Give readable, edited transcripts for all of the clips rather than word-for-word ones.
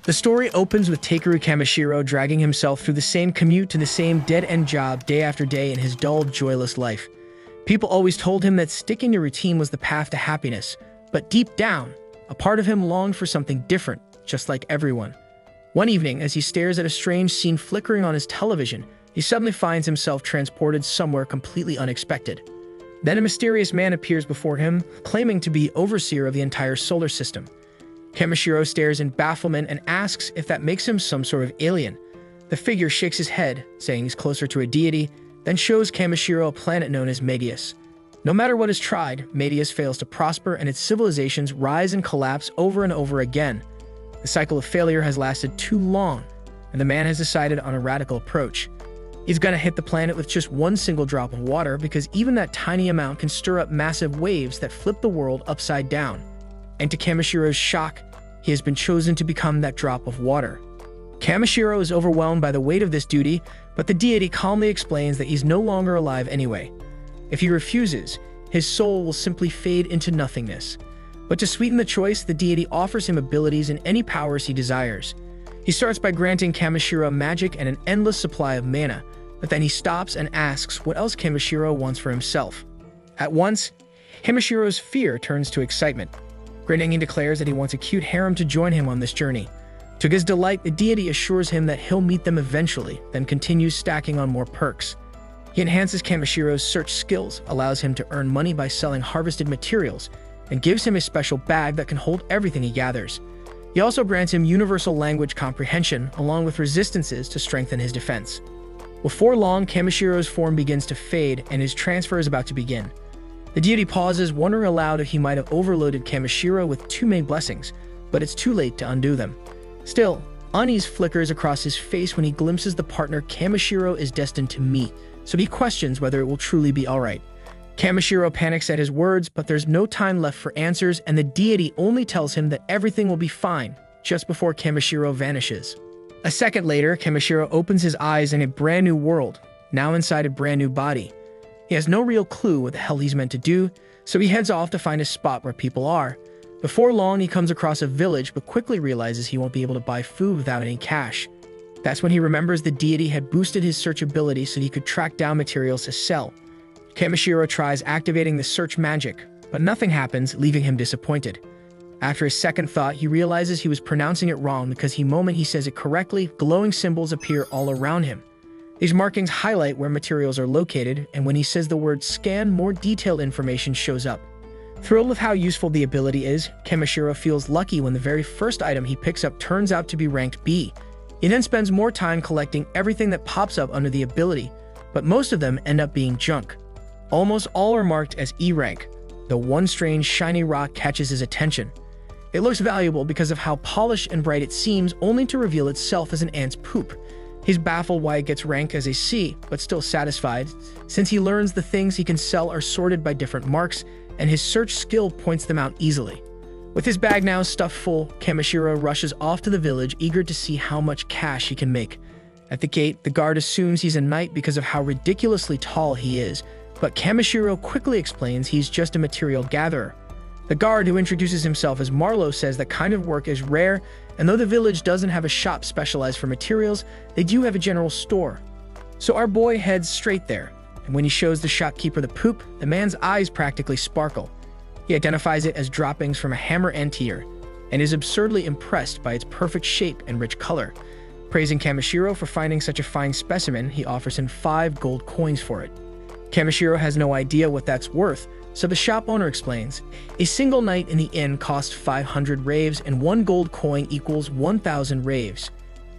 The story opens with Takeru Kamishiro dragging himself through the same commute to the same dead-end job day after day in his dull, joyless life. People always told him that sticking to routine was the path to happiness, but deep down, a part of him longed for something different, just like everyone. One evening, as he stares at a strange scene flickering on his television, he suddenly finds himself transported somewhere completely unexpected. Then a mysterious man appears before him, claiming to be overseer of the entire solar system. Kamishiro stares in bafflement and asks if that makes him some sort of alien. The figure shakes his head, saying he's closer to a deity, then shows Kamishiro a planet known as Megius. No matter what is tried, Megius fails to prosper and its civilizations rise and collapse over and over again. The cycle of failure has lasted too long, and the man has decided on a radical approach. He's gonna hit the planet with just one single drop of water because even that tiny amount can stir up massive waves that flip the world upside down. And to Kamishiro's shock, he has been chosen to become that drop of water. Kamishiro is overwhelmed by the weight of this duty, but the deity calmly explains that he's no longer alive anyway. If he refuses, his soul will simply fade into nothingness. But to sweeten the choice, the deity offers him abilities and any powers he desires. He starts by granting Kamishiro magic and an endless supply of mana, but then he stops and asks what else Kamishiro wants for himself. At once, Kamishiro's fear turns to excitement. Grinning, he declares that he wants a cute harem to join him on this journey. To his delight, the deity assures him that he'll meet them eventually, then continues stacking on more perks. He enhances Kamishiro's search skills, allows him to earn money by selling harvested materials, and gives him a special bag that can hold everything he gathers. He also grants him universal language comprehension, along with resistances to strengthen his defense. Before long, Kamishiro's form begins to fade, and his transfer is about to begin. The deity pauses, wondering aloud if he might have overloaded Kamishiro with too many blessings, but it's too late to undo them. Still, unease flickers across his face when he glimpses the partner Kamishiro is destined to meet, so he questions whether it will truly be alright. Kamishiro panics at his words, but there's no time left for answers, and the deity only tells him that everything will be fine, just before Kamishiro vanishes. A second later, Kamishiro opens his eyes in a brand new world, now inside a brand new body. He has no real clue what the hell he's meant to do, so he heads off to find a spot where people are. Before long, he comes across a village, but quickly realizes he won't be able to buy food without any cash. That's when he remembers the deity had boosted his search ability so he could track down materials to sell. Kamishiro tries activating the search magic, but nothing happens, leaving him disappointed. After a second thought, he realizes he was pronouncing it wrong because the moment he says it correctly, glowing symbols appear all around him. These markings highlight where materials are located, and when he says the word scan, more detailed information shows up. Thrilled with how useful the ability is, Kamishiro feels lucky when the very first item he picks up turns out to be ranked B. He then spends more time collecting everything that pops up under the ability, but most of them end up being junk. Almost all are marked as E rank, though one strange shiny rock catches his attention. It looks valuable because of how polished and bright it seems, only to reveal itself as an ant's poop. He's baffled why it gets ranked as a C, but still satisfied, since he learns the things he can sell are sorted by different marks, and his search skill points them out easily. With his bag now stuffed full, Kamishiro rushes off to the village, eager to see how much cash he can make. At the gate, the guard assumes he's a knight because of how ridiculously tall he is, but Kamishiro quickly explains he's just a material gatherer. The guard, who introduces himself as Marlowe, says that kind of work is rare, and though the village doesn't have a shop specialized for materials, they do have a general store. So our boy heads straight there, and when he shows the shopkeeper the poop, the man's eyes practically sparkle. He identifies it as droppings from a hammer anteater, and is absurdly impressed by its perfect shape and rich color. Praising Kamishiro for finding such a fine specimen, he offers him 5 gold coins for it. Kamishiro has no idea what that's worth, so the shop owner explains, a single night in the inn costs 500 raves and 1 gold coin equals 1,000 raves.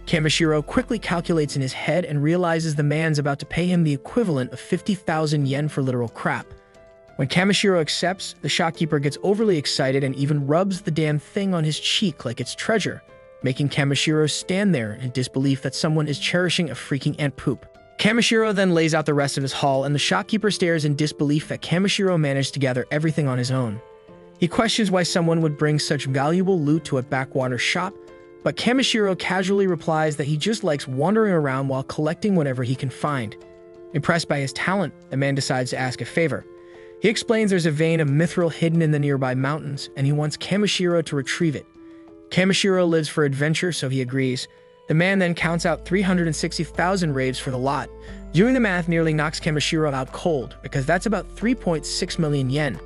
Kamishiro quickly calculates in his head and realizes the man's about to pay him the equivalent of 50,000 yen for literal crap. When Kamishiro accepts, the shopkeeper gets overly excited and even rubs the damn thing on his cheek like it's treasure, making Kamishiro stand there in disbelief that someone is cherishing a freaking ant poop. Kamishiro then lays out the rest of his haul, and the shopkeeper stares in disbelief that Kamishiro managed to gather everything on his own. He questions why someone would bring such valuable loot to a backwater shop, but Kamishiro casually replies that he just likes wandering around while collecting whatever he can find. Impressed by his talent, the man decides to ask a favor. He explains there's a vein of mithril hidden in the nearby mountains, and he wants Kamishiro to retrieve it. Kamishiro lives for adventure, so he agrees. The man then counts out 360,000 raves for the lot. Doing the math nearly knocks Kamishiro out cold, because that's about 3.6 million yen.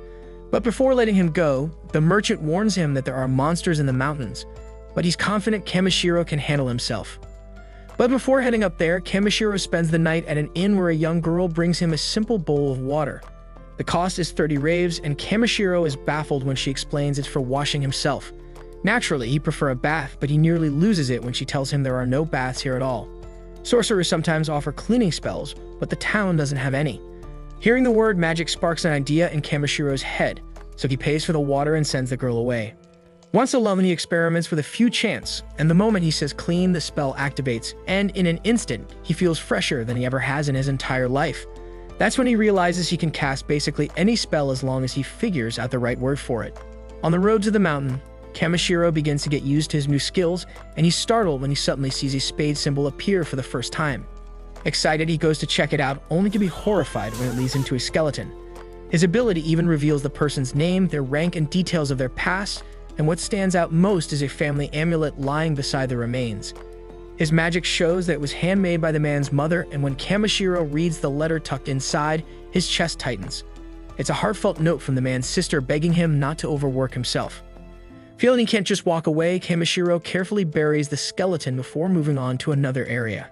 But before letting him go, the merchant warns him that there are monsters in the mountains, but he's confident Kamishiro can handle himself. But before heading up there, Kamishiro spends the night at an inn where a young girl brings him a simple bowl of water. The cost is 30 raves, and Kamishiro is baffled when she explains it's for washing himself. Naturally, he'd prefer a bath, but he nearly loses it when she tells him there are no baths here at all. Sorcerers sometimes offer cleaning spells, but the town doesn't have any. Hearing the word magic sparks an idea in Kamishiro's head, so he pays for the water and sends the girl away. Once alone, he experiments with a few chants, and the moment he says clean, the spell activates, and in an instant, he feels fresher than he ever has in his entire life. That's when he realizes he can cast basically any spell as long as he figures out the right word for it. On the road to the mountain, Kamishiro begins to get used to his new skills, and he's startled when he suddenly sees a spade symbol appear for the first time. Excited, he goes to check it out, only to be horrified when it leads him to a skeleton. His ability even reveals the person's name, their rank, and details of their past, and what stands out most is a family amulet lying beside the remains. His magic shows that it was handmade by the man's mother, and when Kamishiro reads the letter tucked inside, his chest tightens. It's a heartfelt note from the man's sister begging him not to overwork himself. Feeling he can't just walk away, Kamishiro carefully buries the skeleton before moving on to another area.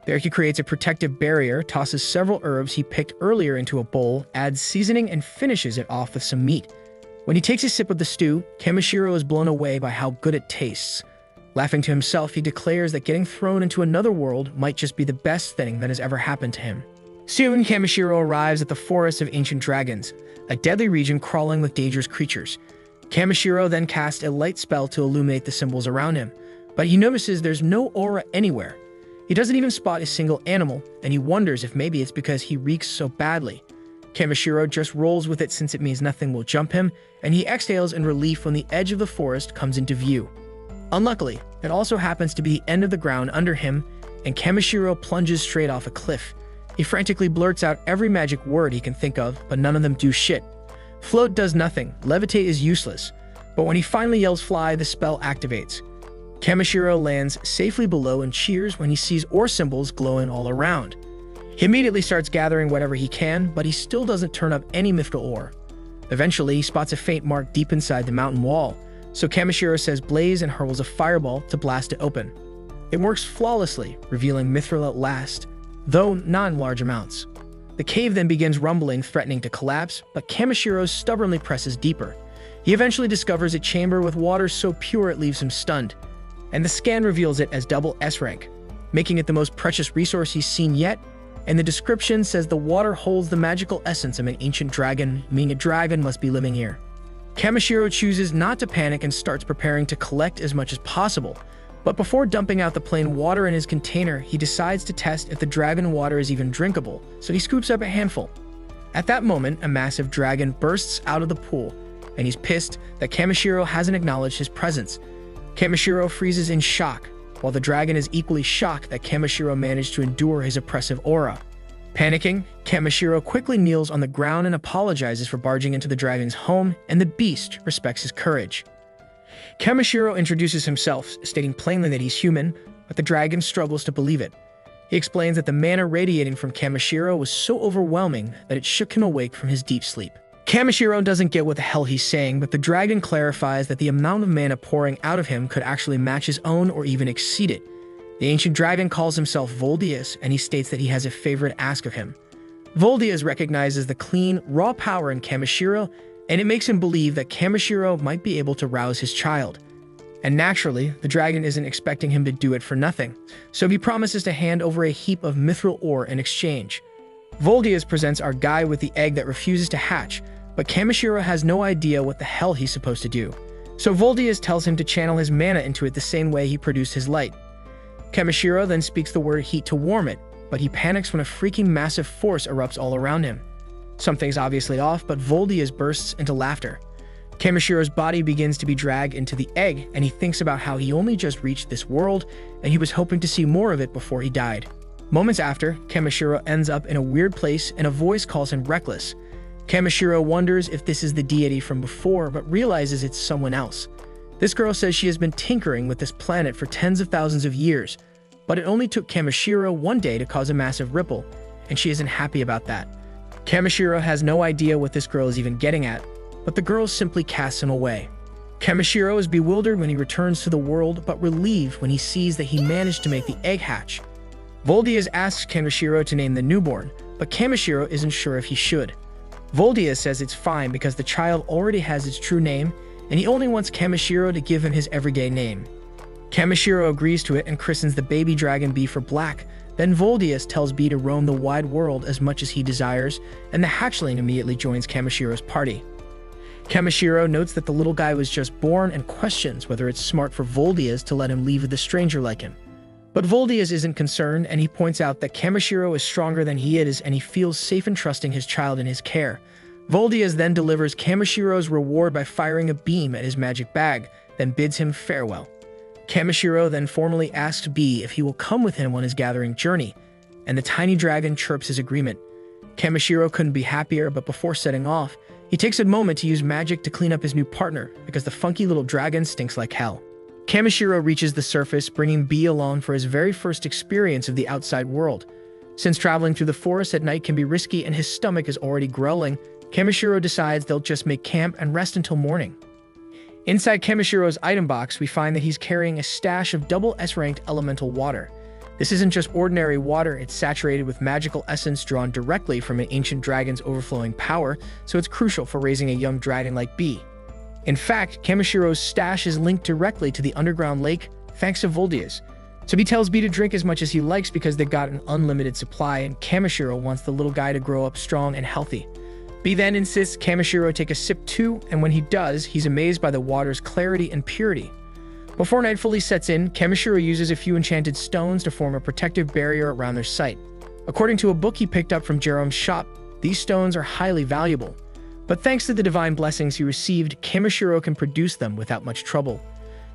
There he creates a protective barrier, tosses several herbs he picked earlier into a bowl, adds seasoning, and finishes it off with some meat. When he takes a sip of the stew, Kamishiro is blown away by how good it tastes. Laughing to himself, he declares that getting thrown into another world might just be the best thing that has ever happened to him. Soon, Kamishiro arrives at the Forest of Ancient Dragons, a deadly region crawling with dangerous creatures. Kamishiro then casts a light spell to illuminate the symbols around him, but he notices there's no aura anywhere. He doesn't even spot a single animal, and he wonders if maybe it's because he reeks so badly. Kamishiro just rolls with it since it means nothing will jump him, and he exhales in relief when the edge of the forest comes into view. Unluckily, it also happens to be the end of the ground under him, and Kamishiro plunges straight off a cliff. He frantically blurts out every magic word he can think of, but none of them do shit. Float does nothing, levitate is useless, but when he finally yells fly, the spell activates. Kamishiro lands safely below and cheers when he sees ore symbols glowing all around. He immediately starts gathering whatever he can, but he still doesn't turn up any mythical ore. Eventually, he spots a faint mark deep inside the mountain wall, so Kamishiro says blaze and hurls a fireball to blast it open. It works flawlessly, revealing mithril at last, though not in large amounts. The cave then begins rumbling, threatening to collapse, but Kamishiro stubbornly presses deeper. He eventually discovers a chamber with water so pure it leaves him stunned, and the scan reveals it as double S rank, making it the most precious resource he's seen yet. And the description says the water holds the magical essence of an ancient dragon, meaning a dragon must be living here. Kamishiro chooses not to panic and starts preparing to collect as much as possible. But before dumping out the plain water in his container, he decides to test if the dragon water is even drinkable, so he scoops up a handful. At that moment, a massive dragon bursts out of the pool, and he's pissed that Kamishiro hasn't acknowledged his presence. Kamishiro freezes in shock, while the dragon is equally shocked that Kamishiro managed to endure his oppressive aura. Panicking, Kamishiro quickly kneels on the ground and apologizes for barging into the dragon's home, and the beast respects his courage. Kamishiro introduces himself, stating plainly that he's human, but the dragon struggles to believe it. He explains that the mana radiating from Kamishiro was so overwhelming that it shook him awake from his deep sleep. Kamishiro doesn't get what the hell he's saying, but the dragon clarifies that the amount of mana pouring out of him could actually match his own or even exceed it. The ancient dragon calls himself Voldius, and he states that he has a favorite ask of him. Voldius recognizes the clean, raw power in Kamishiro, and it makes him believe that Kamishiro might be able to rouse his child. And naturally, the dragon isn't expecting him to do it for nothing, so he promises to hand over a heap of mithril ore in exchange. Voldius presents our guy with the egg that refuses to hatch, but Kamishiro has no idea what the hell he's supposed to do. So Voldius tells him to channel his mana into it the same way he produced his light. Kamishiro then speaks the word heat to warm it, but he panics when a freaking massive force erupts all around him. Something's obviously off, but Voldius bursts into laughter. Kamishiro's body begins to be dragged into the egg, and he thinks about how he only just reached this world, and he was hoping to see more of it before he died. Moments after, Kamishiro ends up in a weird place, and a voice calls him reckless. Kamishiro wonders if this is the deity from before, but realizes it's someone else. This girl says she has been tinkering with this planet for tens of thousands of years, but it only took Kamishiro one day to cause a massive ripple, and she isn't happy about that. Kamishiro has no idea what this girl is even getting at, but the girl simply casts him away. Kamishiro is bewildered when he returns to the world, but relieved when he sees that he managed to make the egg hatch. Voldias asks Kamishiro to name the newborn, but Kamishiro isn't sure if he should. Voldias says it's fine because the child already has its true name, and he only wants Kamishiro to give him his everyday name. Kamishiro agrees to it and christens the baby dragon B for Black. Then Voldias tells B to roam the wide world as much as he desires, and the hatchling immediately joins Kamishiro's party. Kamishiro notes that the little guy was just born and questions whether it's smart for Voldias to let him leave with a stranger like him. But Voldias isn't concerned, and he points out that Kamishiro is stronger than he is and he feels safe in trusting his child in his care. Voldias then delivers Kamishiro's reward by firing a beam at his magic bag, then bids him farewell. Kamishiro then formally asks B if he will come with him on his gathering journey, and the tiny dragon chirps his agreement. Kamishiro couldn't be happier, but before setting off, he takes a moment to use magic to clean up his new partner, because the funky little dragon stinks like hell. Kamishiro reaches the surface, bringing B along for his very first experience of the outside world. Since traveling through the forest at night can be risky and his stomach is already growling, Kamishiro decides they'll just make camp and rest until morning. Inside Kamishiro's item box, we find that he's carrying a stash of double S-ranked elemental water. This isn't just ordinary water, it's saturated with magical essence drawn directly from an ancient dragon's overflowing power, so it's crucial for raising a young dragon like B. In fact, Kamishiro's stash is linked directly to the underground lake, thanks to Voldias. So he tells B to drink as much as he likes because they've got an unlimited supply, and Kamishiro wants the little guy to grow up strong and healthy. B then insists Kamishiro take a sip too, and when he does, he's amazed by the water's clarity and purity. Before night fully sets in, Kamishiro uses a few enchanted stones to form a protective barrier around their site. According to a book he picked up from Jerome's shop, these stones are highly valuable. But thanks to the divine blessings he received, Kamishiro can produce them without much trouble.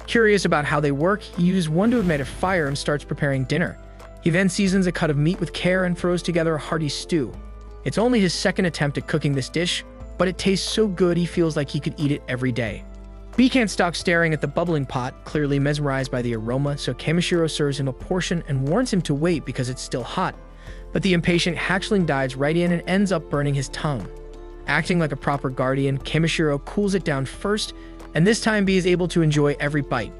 Curious about how they work, he uses one to ignite a fire and starts preparing dinner. He then seasons a cut of meat with care and throws together a hearty stew. It's only his second attempt at cooking this dish, but it tastes so good he feels like he could eat it every day. B can't stop staring at the bubbling pot, clearly mesmerized by the aroma, so Kamishiro serves him a portion and warns him to wait because it's still hot. But the impatient hatchling dives right in and ends up burning his tongue. Acting like a proper guardian, Kamishiro cools it down first, and this time B is able to enjoy every bite.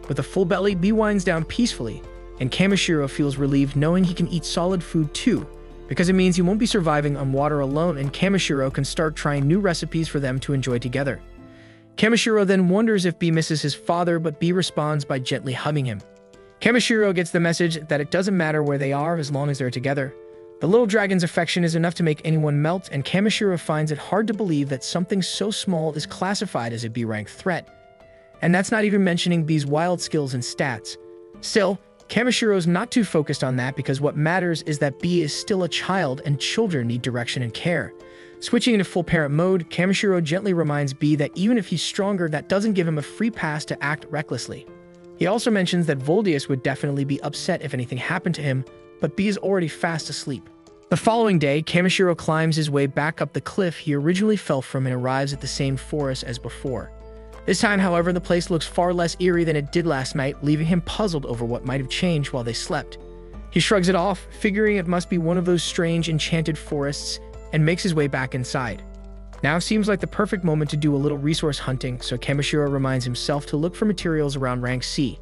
With a full belly, B winds down peacefully, and Kamishiro feels relieved knowing he can eat solid food too, because it means he won't be surviving on water alone, and Kamishiro can start trying new recipes for them to enjoy together. Kamishiro then wonders if B misses his father, but B responds by gently hugging him. Kamishiro gets the message that it doesn't matter where they are as long as they're together. The little dragon's affection is enough to make anyone melt, and Kamishiro finds it hard to believe that something so small is classified as a B-rank threat. And that's not even mentioning B's wild skills and stats. Still, Kamishiro's not too focused on that because what matters is that B is still a child and children need direction and care. Switching into full parent mode, Kamishiro gently reminds B that even if he's stronger, that doesn't give him a free pass to act recklessly. He also mentions that Voldias would definitely be upset if anything happened to him, but B is already fast asleep. The following day, Kamishiro climbs his way back up the cliff he originally fell from and arrives at the same forest as before. This time, however, the place looks far less eerie than it did last night, leaving him puzzled over what might have changed while they slept. He shrugs it off, figuring it must be one of those strange enchanted forests, and makes his way back inside. Now seems like the perfect moment to do a little resource hunting, so Kamishiro reminds himself to look for materials around rank C.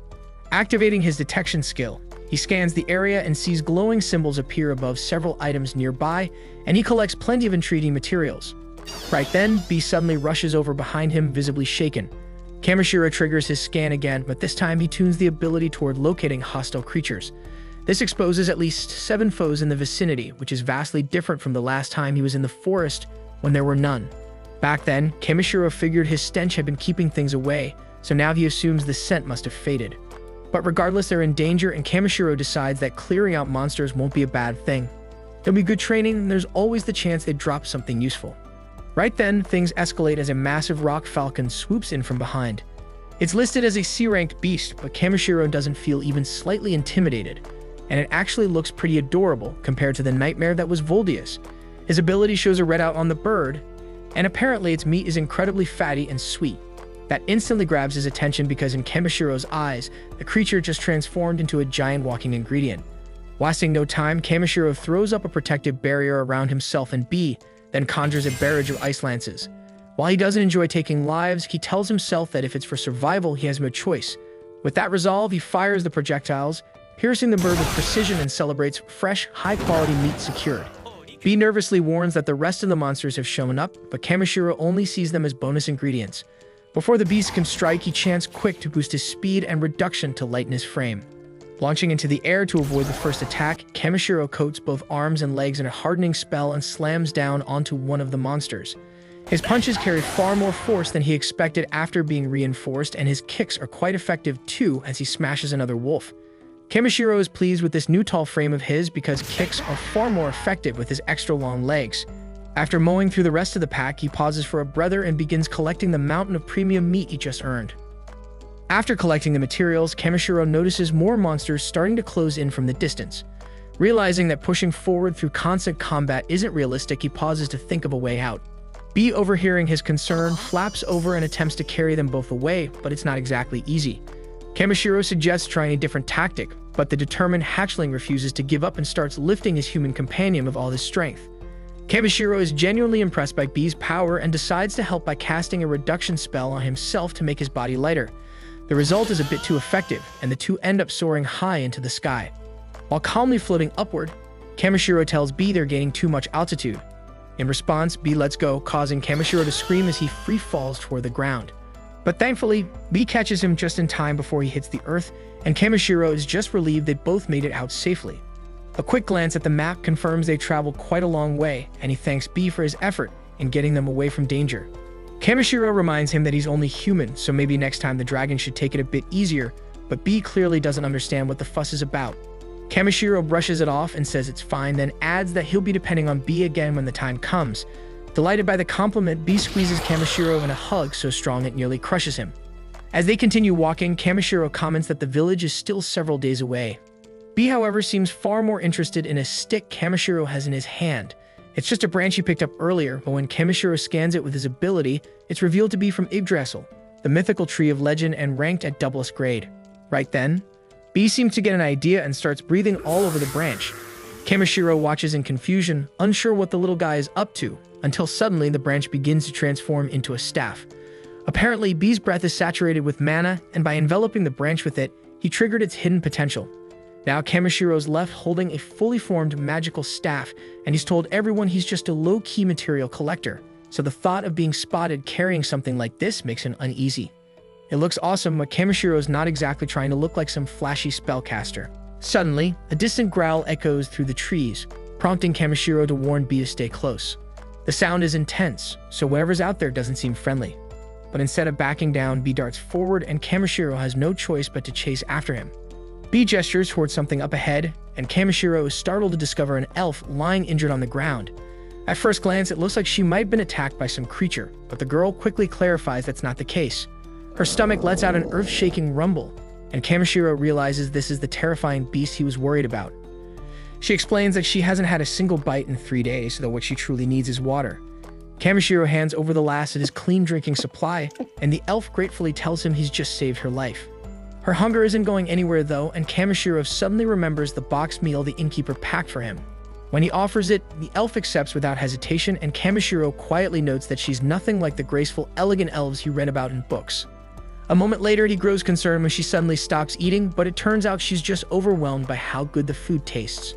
Activating his detection skill, he scans the area and sees glowing symbols appear above several items nearby, and he collects plenty of intriguing materials. Right then, B suddenly rushes over behind him, visibly shaken. Kamishiro triggers his scan again, but this time he tunes the ability toward locating hostile creatures. This exposes at least 7 foes in the vicinity, which is vastly different from the last time he was in the forest when there were none. Back then, Kamishiro figured his stench had been keeping things away, so now he assumes the scent must have faded. But regardless, they're in danger, and Kamishiro decides that clearing out monsters won't be a bad thing. There'll be good training, and there's always the chance they drop something useful. Right then, things escalate as a massive rock falcon swoops in from behind. It's listed as a C-ranked beast, but Kamishiro doesn't feel even slightly intimidated, and it actually looks pretty adorable compared to the nightmare that was Voldias. His ability shows a readout on the bird, and apparently its meat is incredibly fatty and sweet. That instantly grabs his attention because in Kamashiro's eyes, the creature just transformed into a giant walking ingredient. Wasting no time, Kamishiro throws up a protective barrier around himself and Bee, then conjures a barrage of ice lances. While he doesn't enjoy taking lives, he tells himself that if it's for survival, he has no choice. With that resolve, he fires the projectiles, piercing the bird with precision and celebrates fresh, high-quality meat secured. Bee nervously warns that the rest of the monsters have shown up, but Kamishiro only sees them as bonus ingredients. Before the beast can strike, he chants quick to boost his speed and reduction to lighten his frame. Launching into the air to avoid the first attack, Kamishiro coats both arms and legs in a hardening spell and slams down onto one of the monsters. His punches carry far more force than he expected after being reinforced, and his kicks are quite effective too as he smashes another wolf. Kamishiro is pleased with this new tall frame of his because kicks are far more effective with his extra long legs. After mowing through the rest of the pack, he pauses for a breather and begins collecting the mountain of premium meat he just earned. After collecting the materials, Kamishiro notices more monsters starting to close in from the distance. Realizing that pushing forward through constant combat isn't realistic, he pauses to think of a way out. Bee, overhearing his concern, flaps over and attempts to carry them both away, but it's not exactly easy. Kamishiro suggests trying a different tactic, but the determined hatchling refuses to give up and starts lifting his human companion with all his strength. Kamishiro is genuinely impressed by Bee's power and decides to help by casting a reduction spell on himself to make his body lighter. The result is a bit too effective, and the two end up soaring high into the sky. While calmly floating upward, Kamishiro tells Bee they're gaining too much altitude. In response, Bee lets go, causing Kamishiro to scream as he free falls toward the ground. But thankfully, Bee catches him just in time before he hits the earth, and Kamishiro is just relieved they both made it out safely. A quick glance at the map confirms they traveled quite a long way, and he thanks Bee for his effort in getting them away from danger. Kamishiro reminds him that he's only human, so maybe next time the dragon should take it a bit easier, but Bee clearly doesn't understand what the fuss is about. Kamishiro brushes it off and says it's fine, then adds that he'll be depending on Bee again when the time comes. Delighted by the compliment, Bee squeezes Kamishiro in a hug so strong it nearly crushes him. As they continue walking, Kamishiro comments that the village is still several days away. Bee, however, seems far more interested in a stick Kamishiro has in his hand. It's just a branch he picked up earlier, but when Kamishiro scans it with his ability, it's revealed to be from Yggdrasil, the mythical tree of legend and ranked at doublest grade. Right then, Bee seems to get an idea and starts breathing all over the branch. Kamishiro watches in confusion, unsure what the little guy is up to, until suddenly the branch begins to transform into a staff. Apparently, Bee's breath is saturated with mana, and by enveloping the branch with it, he triggered its hidden potential. Now Kamashiro's left holding a fully formed magical staff, and he's told everyone he's just a low-key material collector, so the thought of being spotted carrying something like this makes him uneasy. It looks awesome, but Kamashiro's not exactly trying to look like some flashy spellcaster. Suddenly, a distant growl echoes through the trees, prompting Kamishiro to warn Bee to stay close. The sound is intense, so whatever's out there doesn't seem friendly. But instead of backing down, Bee darts forward, and Kamishiro has no choice but to chase after him. Bee gestures towards something up ahead, and Kamishiro is startled to discover an elf lying injured on the ground. At first glance, it looks like she might have been attacked by some creature, but the girl quickly clarifies that's not the case. Her stomach lets out an earth-shaking rumble, and Kamishiro realizes this is the terrifying beast he was worried about. She explains that she hasn't had a single bite in 3 days, though what she truly needs is water. Kamishiro hands over the last of his clean drinking supply, and the elf gratefully tells him he's just saved her life. Her hunger isn't going anywhere though, and Kamishiro suddenly remembers the boxed meal the innkeeper packed for him. When he offers it, the elf accepts without hesitation, and Kamishiro quietly notes that she's nothing like the graceful, elegant elves he read about in books. A moment later, he grows concerned when she suddenly stops eating, but it turns out she's just overwhelmed by how good the food tastes.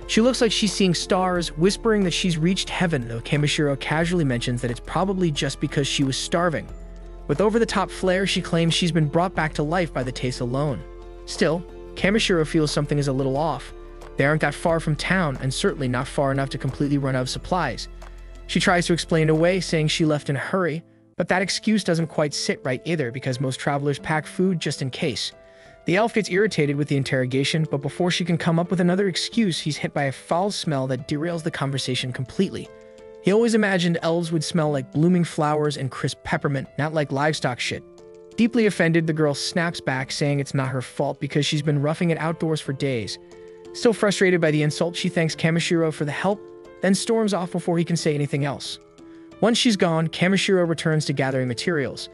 She looks like she's seeing stars, whispering that she's reached heaven, though Kamishiro casually mentions that it's probably just because she was starving. With over-the-top flair, she claims she's been brought back to life by the taste alone. Still, Kamishiro feels something is a little off. They aren't that far from town, and certainly not far enough to completely run out of supplies. She tries to explain it away, saying she left in a hurry, but that excuse doesn't quite sit right either because most travelers pack food just in case. The elf gets irritated with the interrogation, but before she can come up with another excuse, he's hit by a foul smell that derails the conversation completely. He always imagined elves would smell like blooming flowers and crisp peppermint, not like livestock shit. Deeply offended, the girl snaps back, saying it's not her fault because she's been roughing it outdoors for days. Still frustrated by the insult, she thanks Kamishiro for the help, then storms off before he can say anything else. Once she's gone, Kamishiro returns to gathering materials.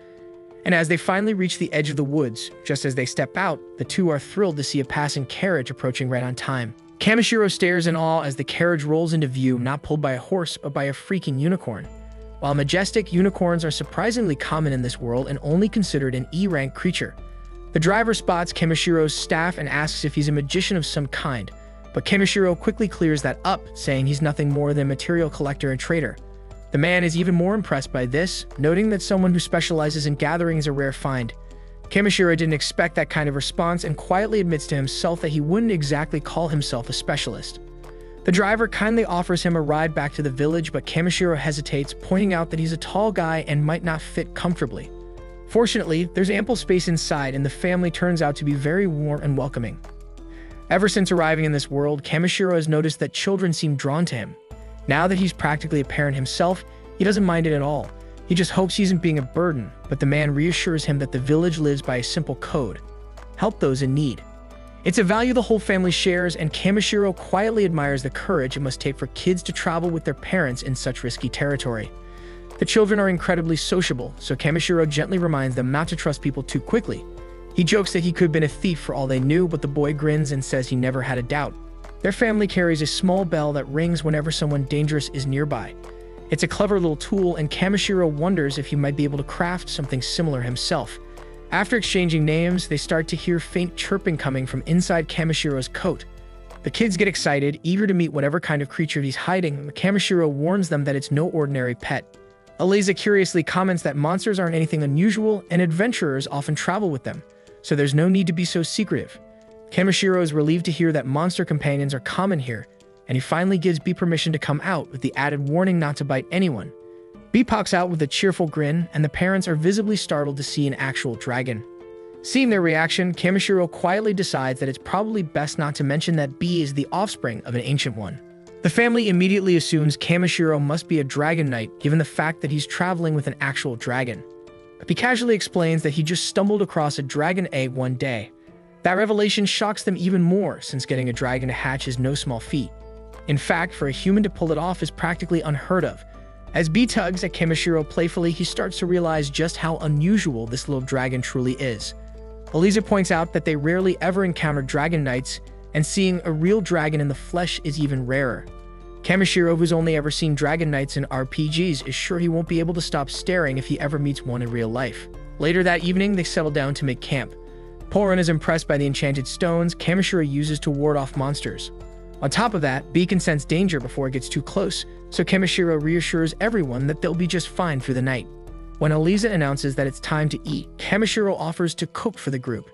And as they finally reach the edge of the woods, just as they step out, the two are thrilled to see a passing carriage approaching right on time. Kamishiro stares in awe as the carriage rolls into view, not pulled by a horse, but by a freaking unicorn. While majestic, unicorns are surprisingly common in this world and only considered an E-rank creature. The driver spots Kamishiro's staff and asks if he's a magician of some kind, but Kamishiro quickly clears that up, saying he's nothing more than a material collector and trader. The man is even more impressed by this, noting that someone who specializes in gathering is a rare find. Kamishiro didn't expect that kind of response and quietly admits to himself that he wouldn't exactly call himself a specialist. The driver kindly offers him a ride back to the village, but Kamishiro hesitates, pointing out that he's a tall guy and might not fit comfortably. Fortunately, there's ample space inside, and the family turns out to be very warm and welcoming. Ever since arriving in this world, Kamishiro has noticed that children seem drawn to him. Now that he's practically a parent himself, he doesn't mind it at all. He just hopes he isn't being a burden, but the man reassures him that the village lives by a simple code: help those in need. It's a value the whole family shares, and Kamishiro quietly admires the courage it must take for kids to travel with their parents in such risky territory. The children are incredibly sociable, so Kamishiro gently reminds them not to trust people too quickly. He jokes that he could have been a thief for all they knew, but the boy grins and says he never had a doubt. Their family carries a small bell that rings whenever someone dangerous is nearby. It's a clever little tool, and Kamishiro wonders if he might be able to craft something similar himself. After exchanging names, they start to hear faint chirping coming from inside Kamishiro's coat. The kids get excited, eager to meet whatever kind of creature he's hiding, but Kamishiro warns them that it's no ordinary pet. Eliza curiously comments that monsters aren't anything unusual, and adventurers often travel with them, so there's no need to be so secretive. Kamishiro is relieved to hear that monster companions are common here, and he finally gives Bee permission to come out with the added warning not to bite anyone. Bee pops out with a cheerful grin, and the parents are visibly startled to see an actual dragon. Seeing their reaction, Kamishiro quietly decides that it's probably best not to mention that Bee is the offspring of an ancient one. The family immediately assumes Kamishiro must be a dragon knight, given the fact that he's traveling with an actual dragon. He casually explains that he just stumbled across a dragon egg one day. That revelation shocks them even more, since getting a dragon to hatch is no small feat. In fact, for a human to pull it off is practically unheard of. As Bee tugs at Kamishiro playfully, he starts to realize just how unusual this little dragon truly is. Eliza points out that they rarely ever encounter dragon knights, and seeing a real dragon in the flesh is even rarer. Kamishiro, who's only ever seen dragon knights in RPGs, is sure he won't be able to stop staring if he ever meets one in real life. Later that evening, they settle down to make camp. Porin is impressed by the enchanted stones Kamishiro uses to ward off monsters. On top of that, Bee can sense danger before it gets too close, so Kamishiro reassures everyone that they'll be just fine through the night. When Eliza announces that it's time to eat, Kamishiro offers to cook for the group.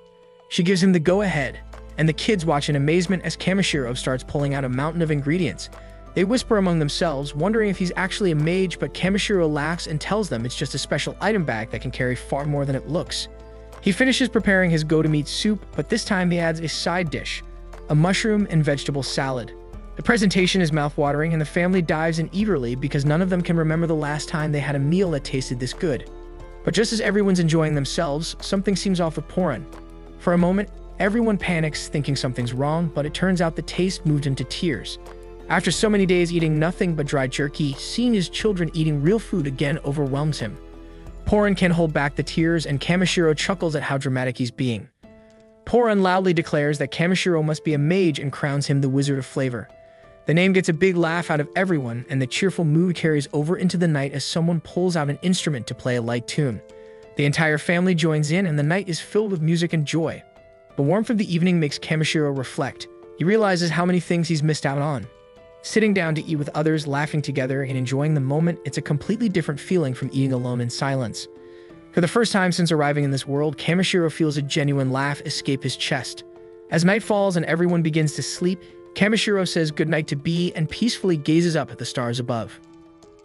She gives him the go-ahead, and the kids watch in amazement as Kamishiro starts pulling out a mountain of ingredients. They whisper among themselves, wondering if he's actually a mage, but Kamishiro laughs and tells them it's just a special item bag that can carry far more than it looks. He finishes preparing his go-to-meat soup, but this time he adds a side dish: a mushroom and vegetable salad. The presentation is mouth-watering, and the family dives in eagerly because none of them can remember the last time they had a meal that tasted this good. But just as everyone's enjoying themselves, something seems off with Porin. For a moment, everyone panics, thinking something's wrong, but it turns out the taste moved him to tears. After so many days eating nothing but dry jerky, seeing his children eating real food again overwhelms him. Porin can't hold back the tears, and Kamishiro chuckles at how dramatic he's being. Porin loudly declares that Kamishiro must be a mage and crowns him the Wizard of Flavor. The name gets a big laugh out of everyone, and the cheerful mood carries over into the night as someone pulls out an instrument to play a light tune. The entire family joins in, and the night is filled with music and joy. The warmth of the evening makes Kamishiro reflect. He realizes how many things he's missed out on. Sitting down to eat with others, laughing together, and enjoying the moment, it's a completely different feeling from eating alone in silence. For the first time since arriving in this world, Kamishiro feels a genuine laugh escape his chest. As night falls and everyone begins to sleep, Kamishiro says goodnight to Bee and peacefully gazes up at the stars above.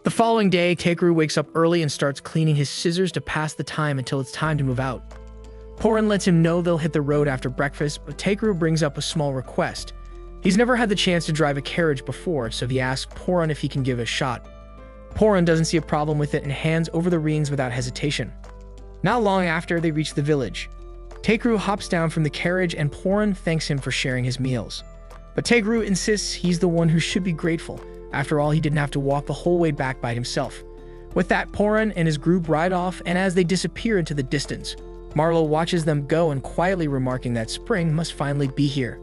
The following day, Takeru wakes up early and starts cleaning his scissors to pass the time until it's time to move out. Porin lets him know they'll hit the road after breakfast, but Takeru brings up a small request. He's never had the chance to drive a carriage before, so he asks Porin if he can give it a shot. Porin doesn't see a problem with it and hands over the reins without hesitation. Not long after, they reach the village. Takeru hops down from the carriage and Porin thanks him for sharing his meals. But Takeru insists he's the one who should be grateful. After all, he didn't have to walk the whole way back by himself. With that, Poran and his group ride off, and as they disappear into the distance, Marlowe watches them go and quietly remarking that spring must finally be here.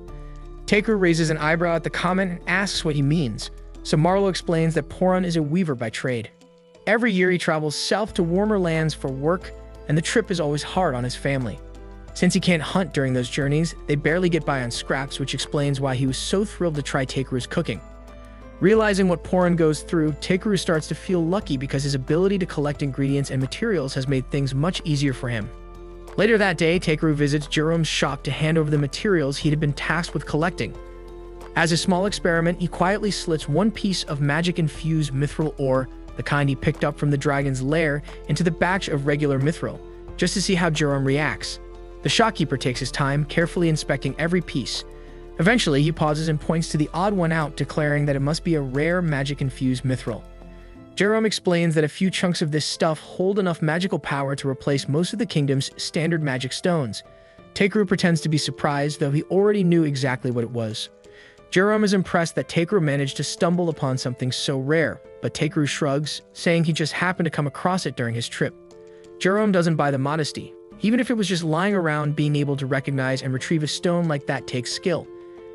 Takeru raises an eyebrow at the comment and asks what he means, so Marlowe explains that Poran is a weaver by trade. Every year he travels south to warmer lands for work, and the trip is always hard on his family. Since he can't hunt during those journeys, they barely get by on scraps, which explains why he was so thrilled to try Takeru's cooking. Realizing what Poran goes through, Takeru starts to feel lucky because his ability to collect ingredients and materials has made things much easier for him. Later that day, Takeru visits Jerome's shop to hand over the materials he had been tasked with collecting. As a small experiment, he quietly slits one piece of magic-infused mithril ore, the kind he picked up from the dragon's lair, into the batch of regular mithril, just to see how Jerome reacts. The shopkeeper takes his time, carefully inspecting every piece. Eventually, he pauses and points to the odd one out, declaring that it must be a rare magic-infused mithril. Jerome explains that a few chunks of this stuff hold enough magical power to replace most of the kingdom's standard magic stones. Takeru pretends to be surprised, though he already knew exactly what it was. Jerome is impressed that Takeru managed to stumble upon something so rare, but Takeru shrugs, saying he just happened to come across it during his trip. Jerome doesn't buy the modesty. Even if it was just lying around, being able to recognize and retrieve a stone like that takes skill.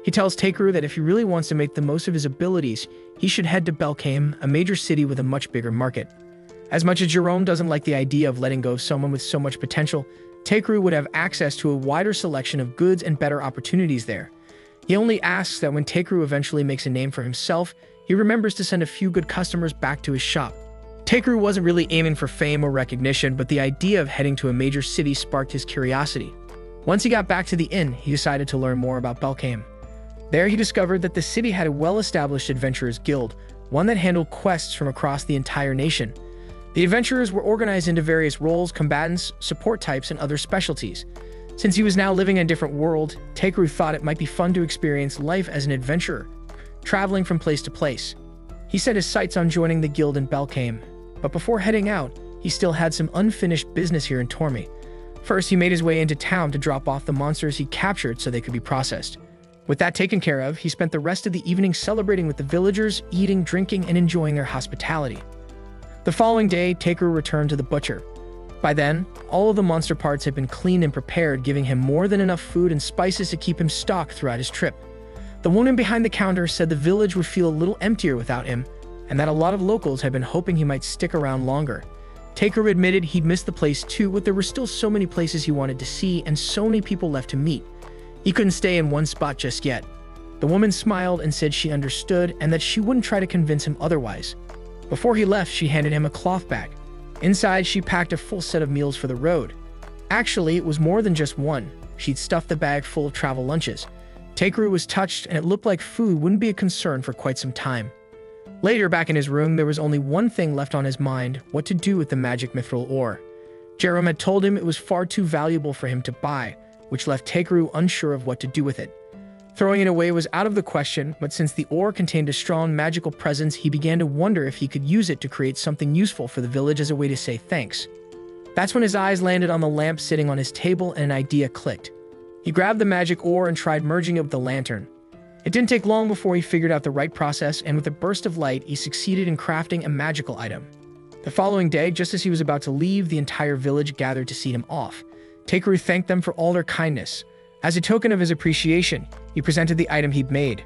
He tells Takeru that if he really wants to make the most of his abilities, he should head to Belkame, a major city with a much bigger market. As much as Jerome doesn't like the idea of letting go of someone with so much potential, Takeru would have access to a wider selection of goods and better opportunities there. He only asks that when Takeru eventually makes a name for himself, he remembers to send a few good customers back to his shop. Takeru wasn't really aiming for fame or recognition, but the idea of heading to a major city sparked his curiosity. Once he got back to the inn, he decided to learn more about Belkame. There he discovered that the city had a well-established adventurers guild, one that handled quests from across the entire nation. The adventurers were organized into various roles, combatants, support types, and other specialties. Since he was now living in a different world, Takeru thought it might be fun to experience life as an adventurer, traveling from place to place. He set his sights on joining the guild in Belkame, but before heading out, he still had some unfinished business here in Tormy. First, he made his way into town to drop off the monsters he captured so they could be processed. With that taken care of, he spent the rest of the evening celebrating with the villagers, eating, drinking, and enjoying their hospitality. The following day, Takeru returned to the butcher. By then, all of the monster parts had been cleaned and prepared, giving him more than enough food and spices to keep him stocked throughout his trip. The woman behind the counter said the village would feel a little emptier without him, and that a lot of locals had been hoping he might stick around longer. Takeru admitted he'd missed the place too, but there were still so many places he wanted to see and so many people left to meet. He couldn't stay in one spot just yet. The woman smiled and said she understood and that she wouldn't try to convince him otherwise. Before he left, she handed him a cloth bag. Inside, she packed a full set of meals for the road. Actually, it was more than just one. She'd stuffed the bag full of travel lunches. Takeru was touched, and it looked like food wouldn't be a concern for quite some time. Later, back in his room, there was only one thing left on his mind: what to do with the magic mithril ore. Jerome had told him it was far too valuable for him to buy, which left Takeru unsure of what to do with it. Throwing it away was out of the question, but since the ore contained a strong magical presence, he began to wonder if he could use it to create something useful for the village as a way to say thanks. That's when his eyes landed on the lamp sitting on his table and an idea clicked. He grabbed the magic ore and tried merging it with the lantern. It didn't take long before he figured out the right process, and with a burst of light, he succeeded in crafting a magical item. The following day, just as he was about to leave, the entire village gathered to see him off. Takeru thanked them for all their kindness. As a token of his appreciation, he presented the item he'd made.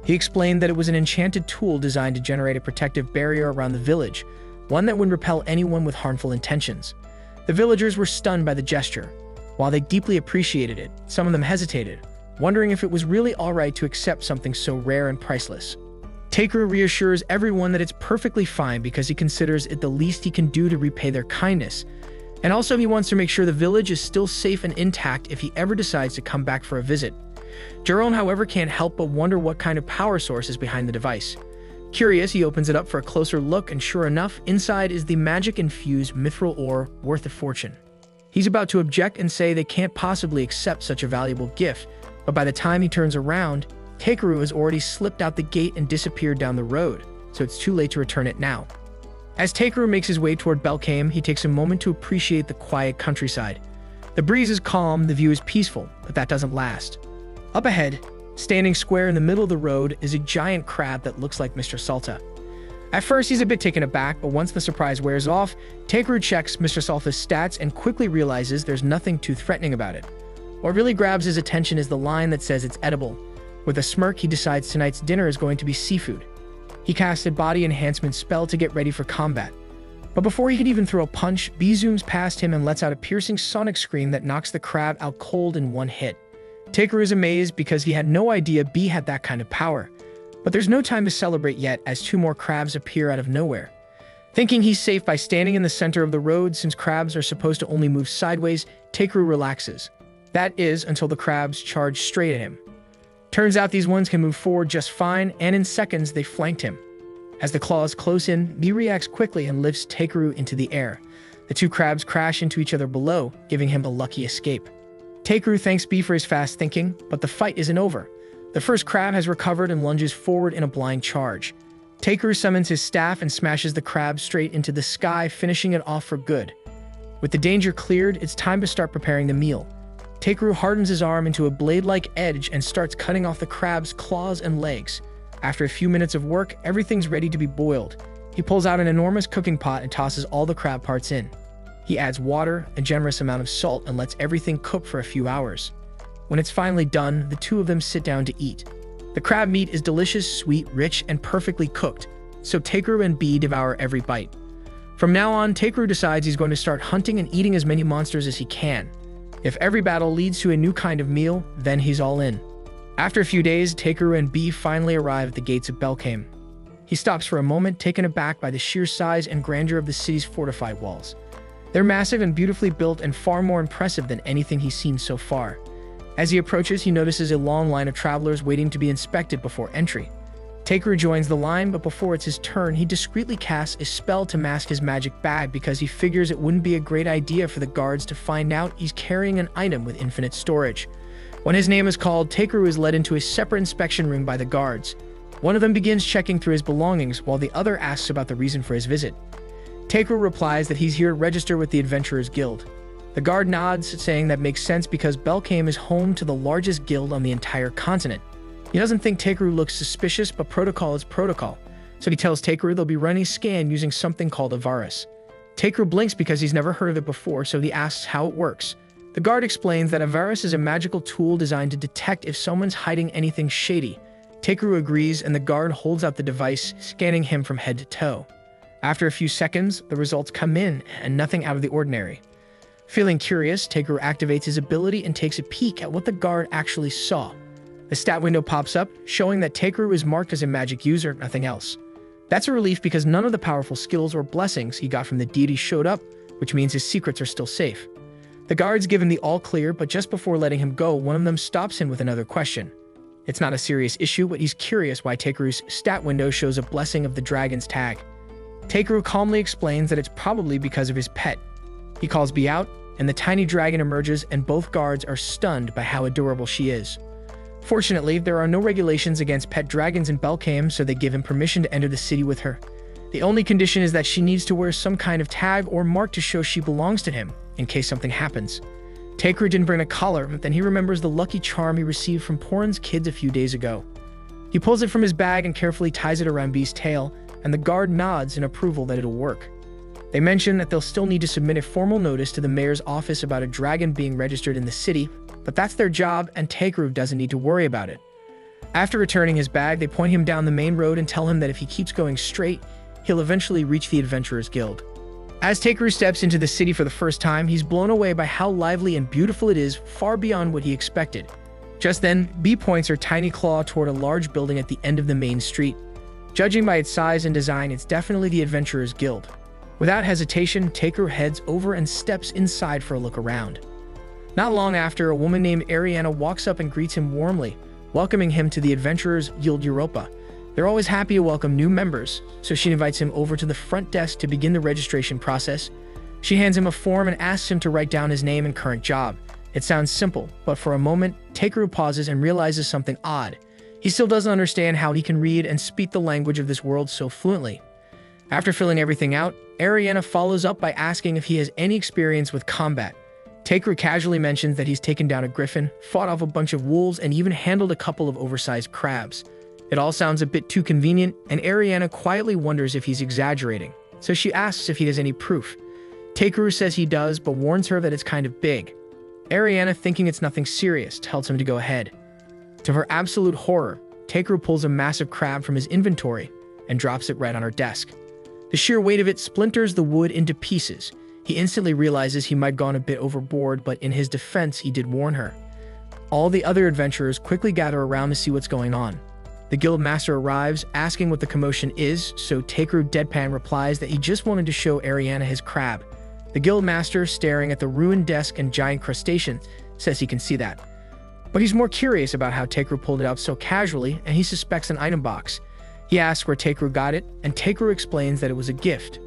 He explained that it was an enchanted tool designed to generate a protective barrier around the village, one that would repel anyone with harmful intentions. The villagers were stunned by the gesture. While they deeply appreciated it, some of them hesitated, wondering if it was really alright to accept something so rare and priceless. Takeru reassures everyone that it's perfectly fine because he considers it the least he can do to repay their kindness. And also he wants to make sure the village is still safe and intact if he ever decides to come back for a visit. Jerome, however, can't help but wonder what kind of power source is behind the device. Curious, he opens it up for a closer look, and sure enough, inside is the magic-infused mithril ore worth a fortune. He's about to object and say they can't possibly accept such a valuable gift, but by the time he turns around, Takeru has already slipped out the gate and disappeared down the road, so it's too late to return it now. As Takeru makes his way toward Belkame, he takes a moment to appreciate the quiet countryside. The breeze is calm, the view is peaceful, but that doesn't last. Up ahead, standing square in the middle of the road, is a giant crab that looks like Mr. Salta. At first, he's a bit taken aback, but once the surprise wears off, Takeru checks Mr. Saltha's stats and quickly realizes there's nothing too threatening about it. What really grabs his attention is the line that says it's edible. With a smirk, he decides tonight's dinner is going to be seafood. He casts a body enhancement spell to get ready for combat. But before he can even throw a punch, B zooms past him and lets out a piercing sonic scream that knocks the crab out cold in one hit. Takeru is amazed because he had no idea B had that kind of power. But there's no time to celebrate yet as two more crabs appear out of nowhere. Thinking he's safe by standing in the center of the road since crabs are supposed to only move sideways, Takeru relaxes. That is, until the crabs charge straight at him. Turns out these ones can move forward just fine, and in seconds they flanked him. As the claws close in, B reacts quickly and lifts Takeru into the air. The two crabs crash into each other below, giving him a lucky escape. Takeru thanks B for his fast thinking, but the fight isn't over. The first crab has recovered and lunges forward in a blind charge. Takeru summons his staff and smashes the crab straight into the sky, finishing it off for good. With the danger cleared, it's time to start preparing the meal. Takeru hardens his arm into a blade-like edge and starts cutting off the crab's claws and legs. After a few minutes of work, everything's ready to be boiled. He pulls out an enormous cooking pot and tosses all the crab parts in. He adds water, a generous amount of salt, and lets everything cook for a few hours. When it's finally done, the two of them sit down to eat. The crab meat is delicious, sweet, rich, and perfectly cooked, so Takeru and B devour every bite. From now on, Takeru decides he's going to start hunting and eating as many monsters as he can. If every battle leads to a new kind of meal, then he's all in. After a few days, Takeru and B finally arrive at the gates of Belkame. He stops for a moment, taken aback by the sheer size and grandeur of the city's fortified walls. They're massive and beautifully built and far more impressive than anything he's seen so far. As he approaches, he notices a long line of travelers waiting to be inspected before entry. Takeru joins the line, but before it's his turn, he discreetly casts a spell to mask his magic bag because he figures it wouldn't be a great idea for the guards to find out he's carrying an item with infinite storage. When his name is called, Takeru is led into a separate inspection room by the guards. One of them begins checking through his belongings while the other asks about the reason for his visit. Takeru replies that he's here to register with the Adventurers Guild. The guard nods, saying that makes sense because Belkame is home to the largest guild on the entire continent. He doesn't think Takeru looks suspicious, but protocol is protocol, so he tells Takeru they'll be running a scan using something called a virus. Takeru blinks because he's never heard of it before, so he asks how it works. The guard explains that a virus is a magical tool designed to detect if someone's hiding anything shady. Takeru agrees, and the guard holds out the device, scanning him from head to toe. After a few seconds, the results come in, and nothing out of the ordinary. Feeling curious, Takeru activates his ability and takes a peek at what the guard actually saw. The stat window pops up, showing that Takeru is marked as a magic user, nothing else. That's a relief because none of the powerful skills or blessings he got from the deity showed up, which means his secrets are still safe. The guards give him the all clear, but just before letting him go, one of them stops him with another question. It's not a serious issue, but he's curious why Takeru's stat window shows a blessing of the dragon's tag. Takeru calmly explains that it's probably because of his pet. He calls B out, and the tiny dragon emerges, and both guards are stunned by how adorable she is. Fortunately, there are no regulations against pet dragons in Belkame, so they give him permission to enter the city with her. The only condition is that she needs to wear some kind of tag or mark to show she belongs to him, in case something happens. Takeru didn't bring a collar, but then he remembers the lucky charm he received from Porin's kids a few days ago. He pulls it from his bag and carefully ties it around B's tail, and the guard nods in approval that it'll work. They mention that they'll still need to submit a formal notice to the mayor's office about a dragon being registered in the city, but that's their job, and Takeru doesn't need to worry about it. After returning his bag, they point him down the main road and tell him that if he keeps going straight, he'll eventually reach the Adventurers Guild. As Takeru steps into the city for the first time, he's blown away by how lively and beautiful it is, far beyond what he expected. Just then, B points her tiny claw toward a large building at the end of the main street. Judging by its size and design, it's definitely the Adventurers Guild. Without hesitation, Takeru heads over and steps inside for a look around. Not long after, a woman named Ariana walks up and greets him warmly, welcoming him to the Adventurers Guild Europa. They're always happy to welcome new members, so she invites him over to the front desk to begin the registration process. She hands him a form and asks him to write down his name and current job. It sounds simple, but for a moment, Takeru pauses and realizes something odd. He still doesn't understand how he can read and speak the language of this world so fluently. After filling everything out, Ariana follows up by asking if he has any experience with combat. Takeru casually mentions that he's taken down a griffin, fought off a bunch of wolves, and even handled a couple of oversized crabs. It It all sounds a bit too convenient, and Ariana quietly wonders if he's exaggerating, so she asks if he has any proof. Takeru says he does, but warns her that it's kind of big. Ariana, thinking it's nothing serious, tells him to go ahead. To her absolute horror, Takeru pulls a massive crab from his inventory and drops it right on her desk. The sheer weight of it splinters the wood into pieces. He instantly realizes he might have gone a bit overboard, but in his defense, he did warn her. All the other adventurers quickly gather around to see what's going on. The guild master arrives, asking what the commotion is, so Takeru deadpan replies that he just wanted to show Ariana his crab. The guild master, staring at the ruined desk and giant crustacean, says he can see that. But he's more curious about how Takeru pulled it out so casually, and he suspects an item box. He asks where Takeru got it, and Takeru explains that it was a gift.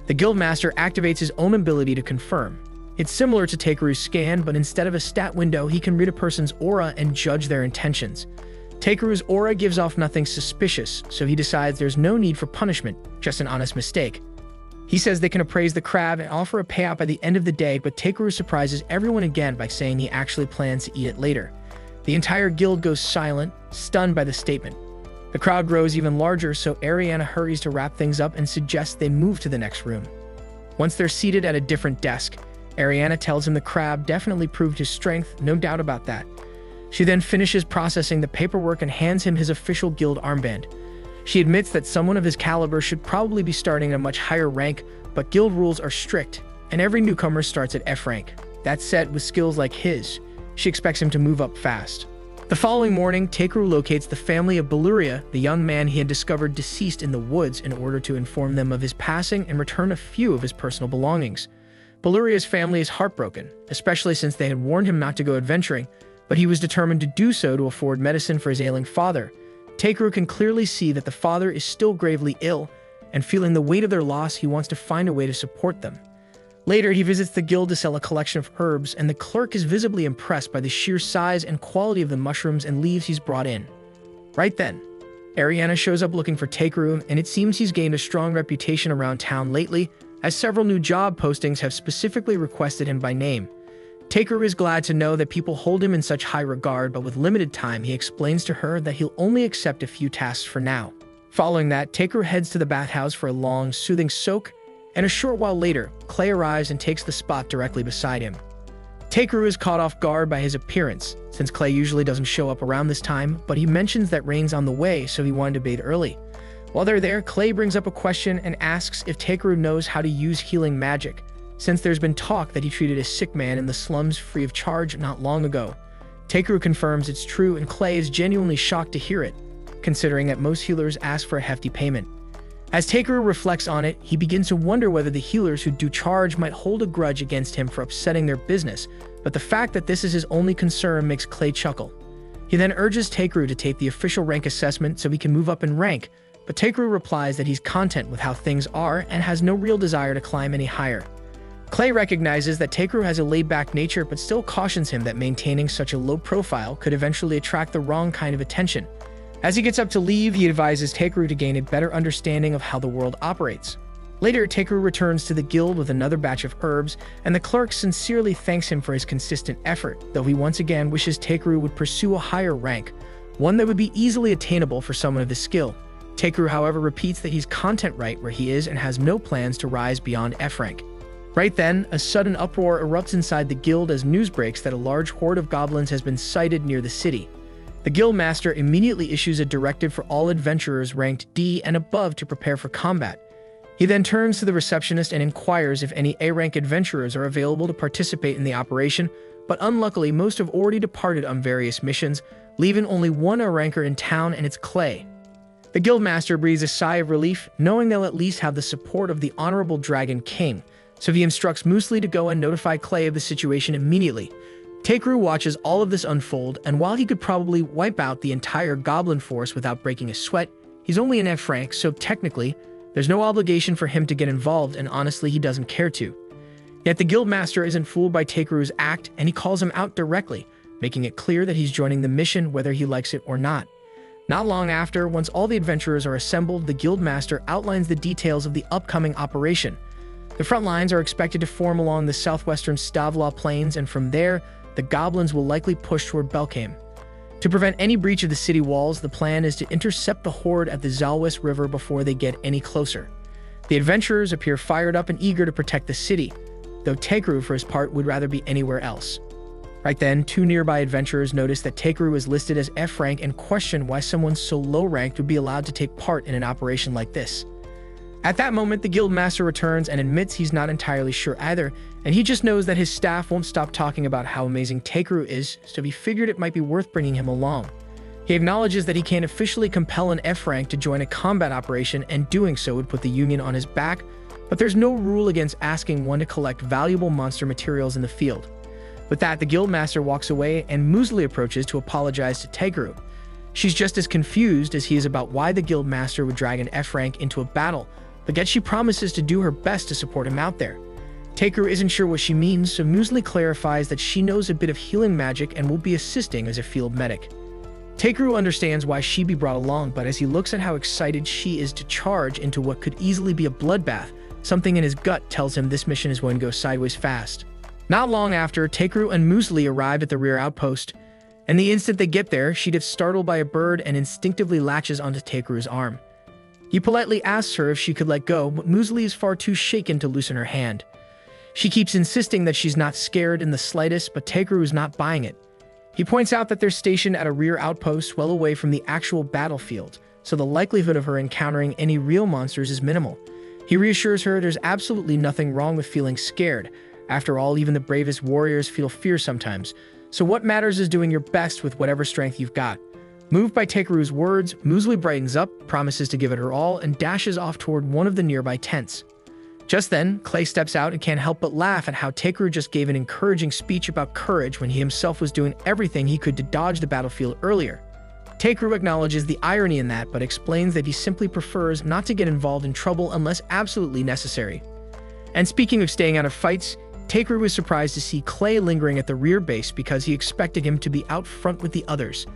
The guildmaster activates his own ability to confirm. It's similar to Takeru's scan, but instead of a stat window, he can read a person's aura and judge their intentions. Takeru's aura gives off nothing suspicious, so he decides there's no need for punishment, just an honest mistake. He says they can appraise the crab and offer a payout by the end of the day, but Takeru surprises everyone again by saying he actually plans to eat it later. The entire guild goes silent, stunned by the statement. The crowd grows even larger, so Ariana hurries to wrap things up and suggests they move to the next room. Once they're seated at a different desk, Ariana tells him the crab definitely proved his strength, no doubt about that. She then finishes processing the paperwork and hands him his official guild armband. She admits that someone of his caliber should probably be starting at a much higher rank, but guild rules are strict, and every newcomer starts at F rank. That said, with skills like his, she expects him to move up fast. The following morning, Takeru locates the family of Beluria, the young man he had discovered deceased in the woods, in order to inform them of his passing and return a few of his personal belongings. Beluria's family is heartbroken, especially since they had warned him not to go adventuring, but he was determined to do so to afford medicine for his ailing father. Takeru can clearly see that the father is still gravely ill, and feeling the weight of their loss, he wants to find a way to support them. Later, he visits the guild to sell a collection of herbs, and the clerk is visibly impressed by the sheer size and quality of the mushrooms and leaves he's brought in. Right then, Ariana shows up looking for Takeru, and it seems he's gained a strong reputation around town lately, as several new job postings have specifically requested him by name. Takeru is glad to know that people hold him in such high regard, but with limited time, he explains to her that he'll only accept a few tasks for now. Following that, Takeru heads to the bathhouse for a long, soothing soak, and a short while later, Clay arrives and takes the spot directly beside him. Takeru is caught off guard by his appearance, since Clay usually doesn't show up around this time, but he mentions that rain's on the way, so he wanted to bathe early. While they're there, Clay brings up a question and asks if Takeru knows how to use healing magic, since there's been talk that he treated a sick man in the slums free of charge not long ago. Takeru confirms it's true, and Clay is genuinely shocked to hear it, considering that most healers ask for a hefty payment. As Takeru reflects on it, he begins to wonder whether the healers who do charge might hold a grudge against him for upsetting their business, but the fact that this is his only concern makes Clay chuckle. He then urges Takeru to take the official rank assessment so he can move up in rank, but Takeru replies that he's content with how things are and has no real desire to climb any higher. Clay recognizes that Takeru has a laid-back nature, but still cautions him that maintaining such a low profile could eventually attract the wrong kind of attention. As he gets up to leave, he advises Takeru to gain a better understanding of how the world operates. Later, Takeru returns to the guild with another batch of herbs, and the clerk sincerely thanks him for his consistent effort, though he once again wishes Takeru would pursue a higher rank, one that would be easily attainable for someone of his skill. Takeru, however, repeats that he's content right where he is and has no plans to rise beyond F rank. Right then, a sudden uproar erupts inside the guild as news breaks that a large horde of goblins has been sighted near the city. The guild master immediately issues a directive for all adventurers ranked D and above to prepare for combat. He then turns to the receptionist and inquires if any A-rank adventurers are available to participate in the operation, but unluckily most have already departed on various missions, leaving only one A-ranker in town, and it's Clay. The guild master breathes a sigh of relief, knowing they'll at least have the support of the Honorable Dragon King, so he instructs Muesli to go and notify Clay of the situation immediately. Takeru watches all of this unfold, and while he could probably wipe out the entire goblin force without breaking a sweat, he's only an F rank, so technically, there's no obligation for him to get involved, and honestly, he doesn't care to. Yet the guildmaster isn't fooled by Takeru's act, and he calls him out directly, making it clear that he's joining the mission whether he likes it or not. Not long after, once all the adventurers are assembled, the guildmaster outlines the details of the upcoming operation. The front lines are expected to form along the southwestern Stavlaw plains, and from there, the goblins will likely push toward Belkame. To prevent any breach of the city walls, the plan is to intercept the horde at the Zalwis River before they get any closer. The adventurers appear fired up and eager to protect the city, though Takeru, for his part, would rather be anywhere else. Right then, two nearby adventurers notice that Takeru is listed as F rank and question why someone so low-ranked would be allowed to take part in an operation like this. At that moment, the guild master returns and admits he's not entirely sure either, and he just knows that his staff won't stop talking about how amazing Takeru is, so he figured it might be worth bringing him along. He acknowledges that he can't officially compel an F rank to join a combat operation, and doing so would put the Union on his back, but there's no rule against asking one to collect valuable monster materials in the field. With that, the guildmaster walks away and Muesli approaches to apologize to Takeru. She's just as confused as he is about why the guildmaster would drag an F rank into a battle, but yet she promises to do her best to support him out there. Takeru isn't sure what she means, so Muesli clarifies that she knows a bit of healing magic and will be assisting as a field medic. Takeru understands why she'd be brought along, but as he looks at how excited she is to charge into what could easily be a bloodbath, something in his gut tells him this mission is going to go sideways fast. Not long after, Takeru and Muesli arrived at the rear outpost, and the instant they get there, she gets startled by a bird and instinctively latches onto Takeru's arm. He politely asks her if she could let go, but Muesli is far too shaken to loosen her hand. She keeps insisting that she's not scared in the slightest, but Takeru is not buying it. He points out that they're stationed at a rear outpost well away from the actual battlefield, so the likelihood of her encountering any real monsters is minimal. He reassures her there's absolutely nothing wrong with feeling scared. After all, even the bravest warriors feel fear sometimes, so what matters is doing your best with whatever strength you've got. Moved by Takeru's words, Muesli brightens up, promises to give it her all, and dashes off toward one of the nearby tents. Just then, Clay steps out and can't help but laugh at how Takeru just gave an encouraging speech about courage when he himself was doing everything he could to dodge the battlefield earlier. Takeru acknowledges the irony in that, but explains that he simply prefers not to get involved in trouble unless absolutely necessary. And speaking of staying out of fights, Takeru was surprised to see Clay lingering at the rear base because he expected him to be out front with the others.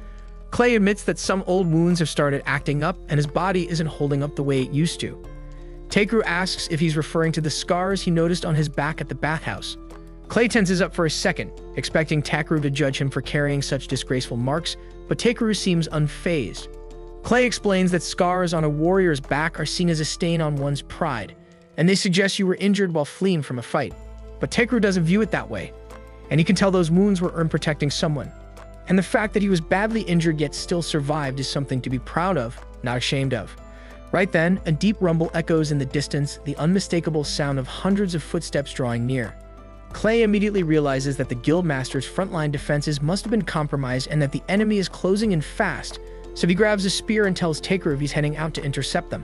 Clay admits that some old wounds have started acting up and his body isn't holding up the way it used to. Takeru asks if he's referring to the scars he noticed on his back at the bathhouse. Clay tenses up for a second, expecting Takeru to judge him for carrying such disgraceful marks, but Takeru seems unfazed. Clay explains that scars on a warrior's back are seen as a stain on one's pride, and they suggest you were injured while fleeing from a fight. But Takeru doesn't view it that way, and he can tell those wounds were earned protecting someone. And the fact that he was badly injured yet still survived is something to be proud of, not ashamed of. Right then, a deep rumble echoes in the distance, the unmistakable sound of hundreds of footsteps drawing near. Clay immediately realizes that the guildmaster's frontline defenses must have been compromised and that the enemy is closing in fast, so he grabs a spear and tells Takeru he's heading out to intercept them.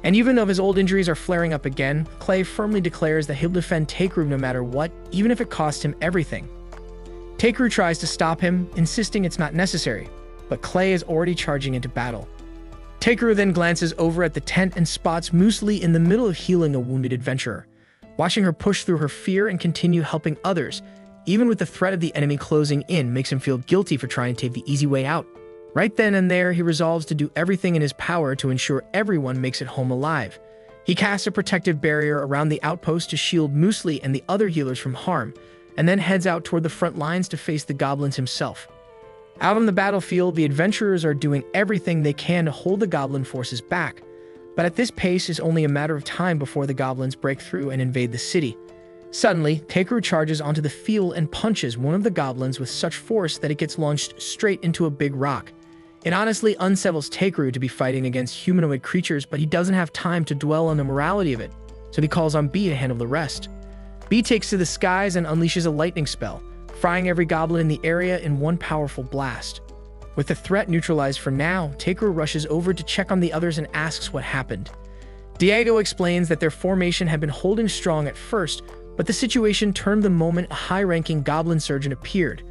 And even though his old injuries are flaring up again, Clay firmly declares that he'll defend Takeru no matter what, even if it costs him everything. Takeru tries to stop him, insisting it's not necessary, but Clay is already charging into battle. Takeru then glances over at the tent and spots Muesli in the middle of healing a wounded adventurer. Watching her push through her fear and continue helping others, even with the threat of the enemy closing in, makes him feel guilty for trying to take the easy way out. Right then and there, he resolves to do everything in his power to ensure everyone makes it home alive. He casts a protective barrier around the outpost to shield Muesli and the other healers from harm, and then heads out toward the front lines to face the goblins himself. Out on the battlefield, the adventurers are doing everything they can to hold the goblin forces back, but at this pace, it's only a matter of time before the goblins break through and invade the city. Suddenly, Takeru charges onto the field and punches one of the goblins with such force that it gets launched straight into a big rock. It honestly unsettles Takeru to be fighting against humanoid creatures, but he doesn't have time to dwell on the morality of it, so he calls on B to handle the rest. B takes to the skies and unleashes a lightning spell, frying every goblin in the area in one powerful blast. With the threat neutralized for now, Takeru rushes over to check on the others and asks what happened. Diego explains that their formation had been holding strong at first, but the situation turned the moment a high-ranking goblin surgeon appeared.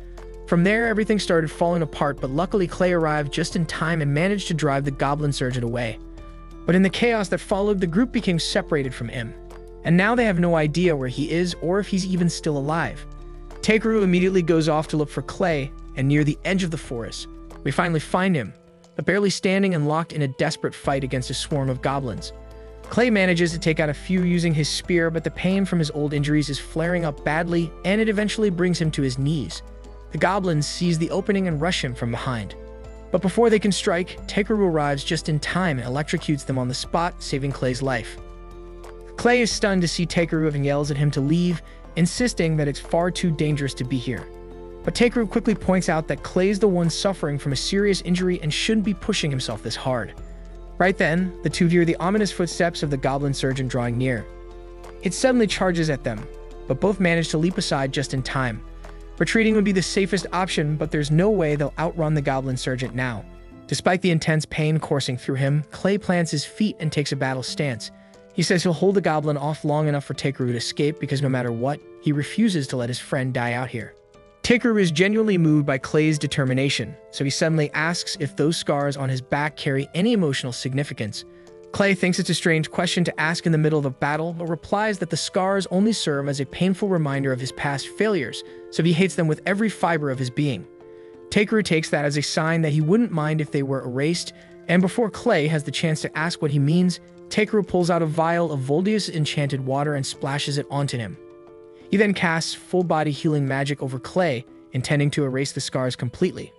From there, everything started falling apart, but luckily Clay arrived just in time and managed to drive the goblin surgeon away. But in the chaos that followed, the group became separated from him, and now they have no idea where he is or if he's even still alive. Takeru immediately goes off to look for Clay, and near the edge of the forest, we finally find him, but barely standing and locked in a desperate fight against a swarm of goblins. Clay manages to take out a few using his spear, but the pain from his old injuries is flaring up badly, and it eventually brings him to his knees. The goblins seize the opening and rush him from behind. But before they can strike, Takeru arrives just in time and electrocutes them on the spot, saving Clay's life. Clay is stunned to see Takeru and yells at him to leave, insisting that it's far too dangerous to be here. But Takeru quickly points out that Clay's the one suffering from a serious injury and shouldn't be pushing himself this hard. Right then, the two hear the ominous footsteps of the goblin surgeon drawing near. It suddenly charges at them, but both manage to leap aside just in time. Retreating would be the safest option, but there's no way they'll outrun the goblin surgeon now. Despite the intense pain coursing through him, Clay plants his feet and takes a battle stance. He says he'll hold the goblin off long enough for Takeru to escape because no matter what, he refuses to let his friend die out here. Takeru is genuinely moved by Clay's determination, so he suddenly asks if those scars on his back carry any emotional significance. Clay thinks it's a strange question to ask in the middle of a battle, but replies that the scars only serve as a painful reminder of his past failures, so he hates them with every fiber of his being. Takeru takes that as a sign that he wouldn't mind if they were erased, and before Clay has the chance to ask what he means, Takeru pulls out a vial of Voldius' enchanted water and splashes it onto him. He then casts full-body healing magic over Clay, intending to erase the scars completely.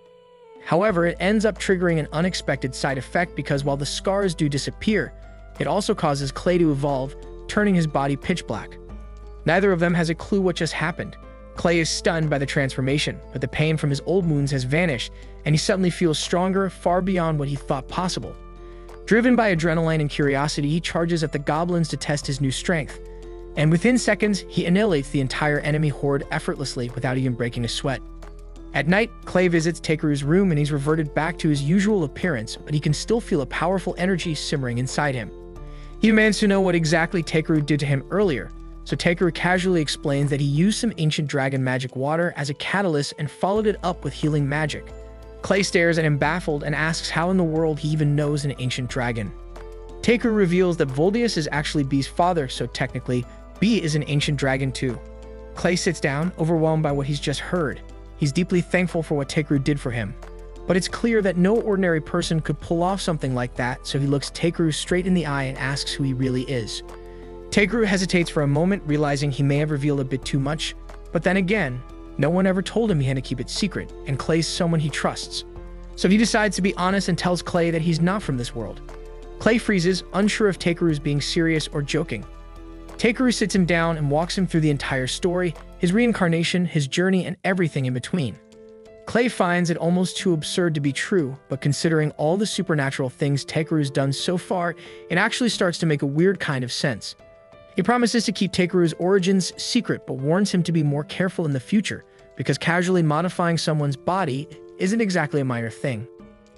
However, it ends up triggering an unexpected side effect because while the scars do disappear, it also causes Clay to evolve, turning his body pitch black. Neither of them has a clue what just happened. Clay is stunned by the transformation, but the pain from his old wounds has vanished, and he suddenly feels stronger, far beyond what he thought possible. Driven by adrenaline and curiosity, he charges at the goblins to test his new strength. And within seconds, he annihilates the entire enemy horde effortlessly without even breaking a sweat. At night, Clay visits Takeru's room and he's reverted back to his usual appearance, but he can still feel a powerful energy simmering inside him. He demands to know what exactly Takeru did to him earlier, so Takeru casually explains that he used some ancient dragon magic water as a catalyst and followed it up with healing magic. Clay stares at him baffled and asks how in the world he even knows an ancient dragon. Takeru reveals that Voldius is actually B's father, so technically, B is an ancient dragon too. Clay sits down, overwhelmed by what he's just heard. He's deeply thankful for what Takeru did for him. But it's clear that no ordinary person could pull off something like that, so he looks Takeru straight in the eye and asks who he really is. Takeru hesitates for a moment, realizing he may have revealed a bit too much, but then again, no one ever told him he had to keep it secret, and Clay's someone he trusts. So he decides to be honest and tells Clay that he's not from this world. Clay freezes, unsure if Takeru is being serious or joking. Takeru sits him down and walks him through the entire story, his reincarnation, his journey, and everything in between. Clay finds it almost too absurd to be true, but considering all the supernatural things Takeru's done so far, it actually starts to make a weird kind of sense. He promises to keep Takeru's origins secret, but warns him to be more careful in the future, because casually modifying someone's body isn't exactly a minor thing.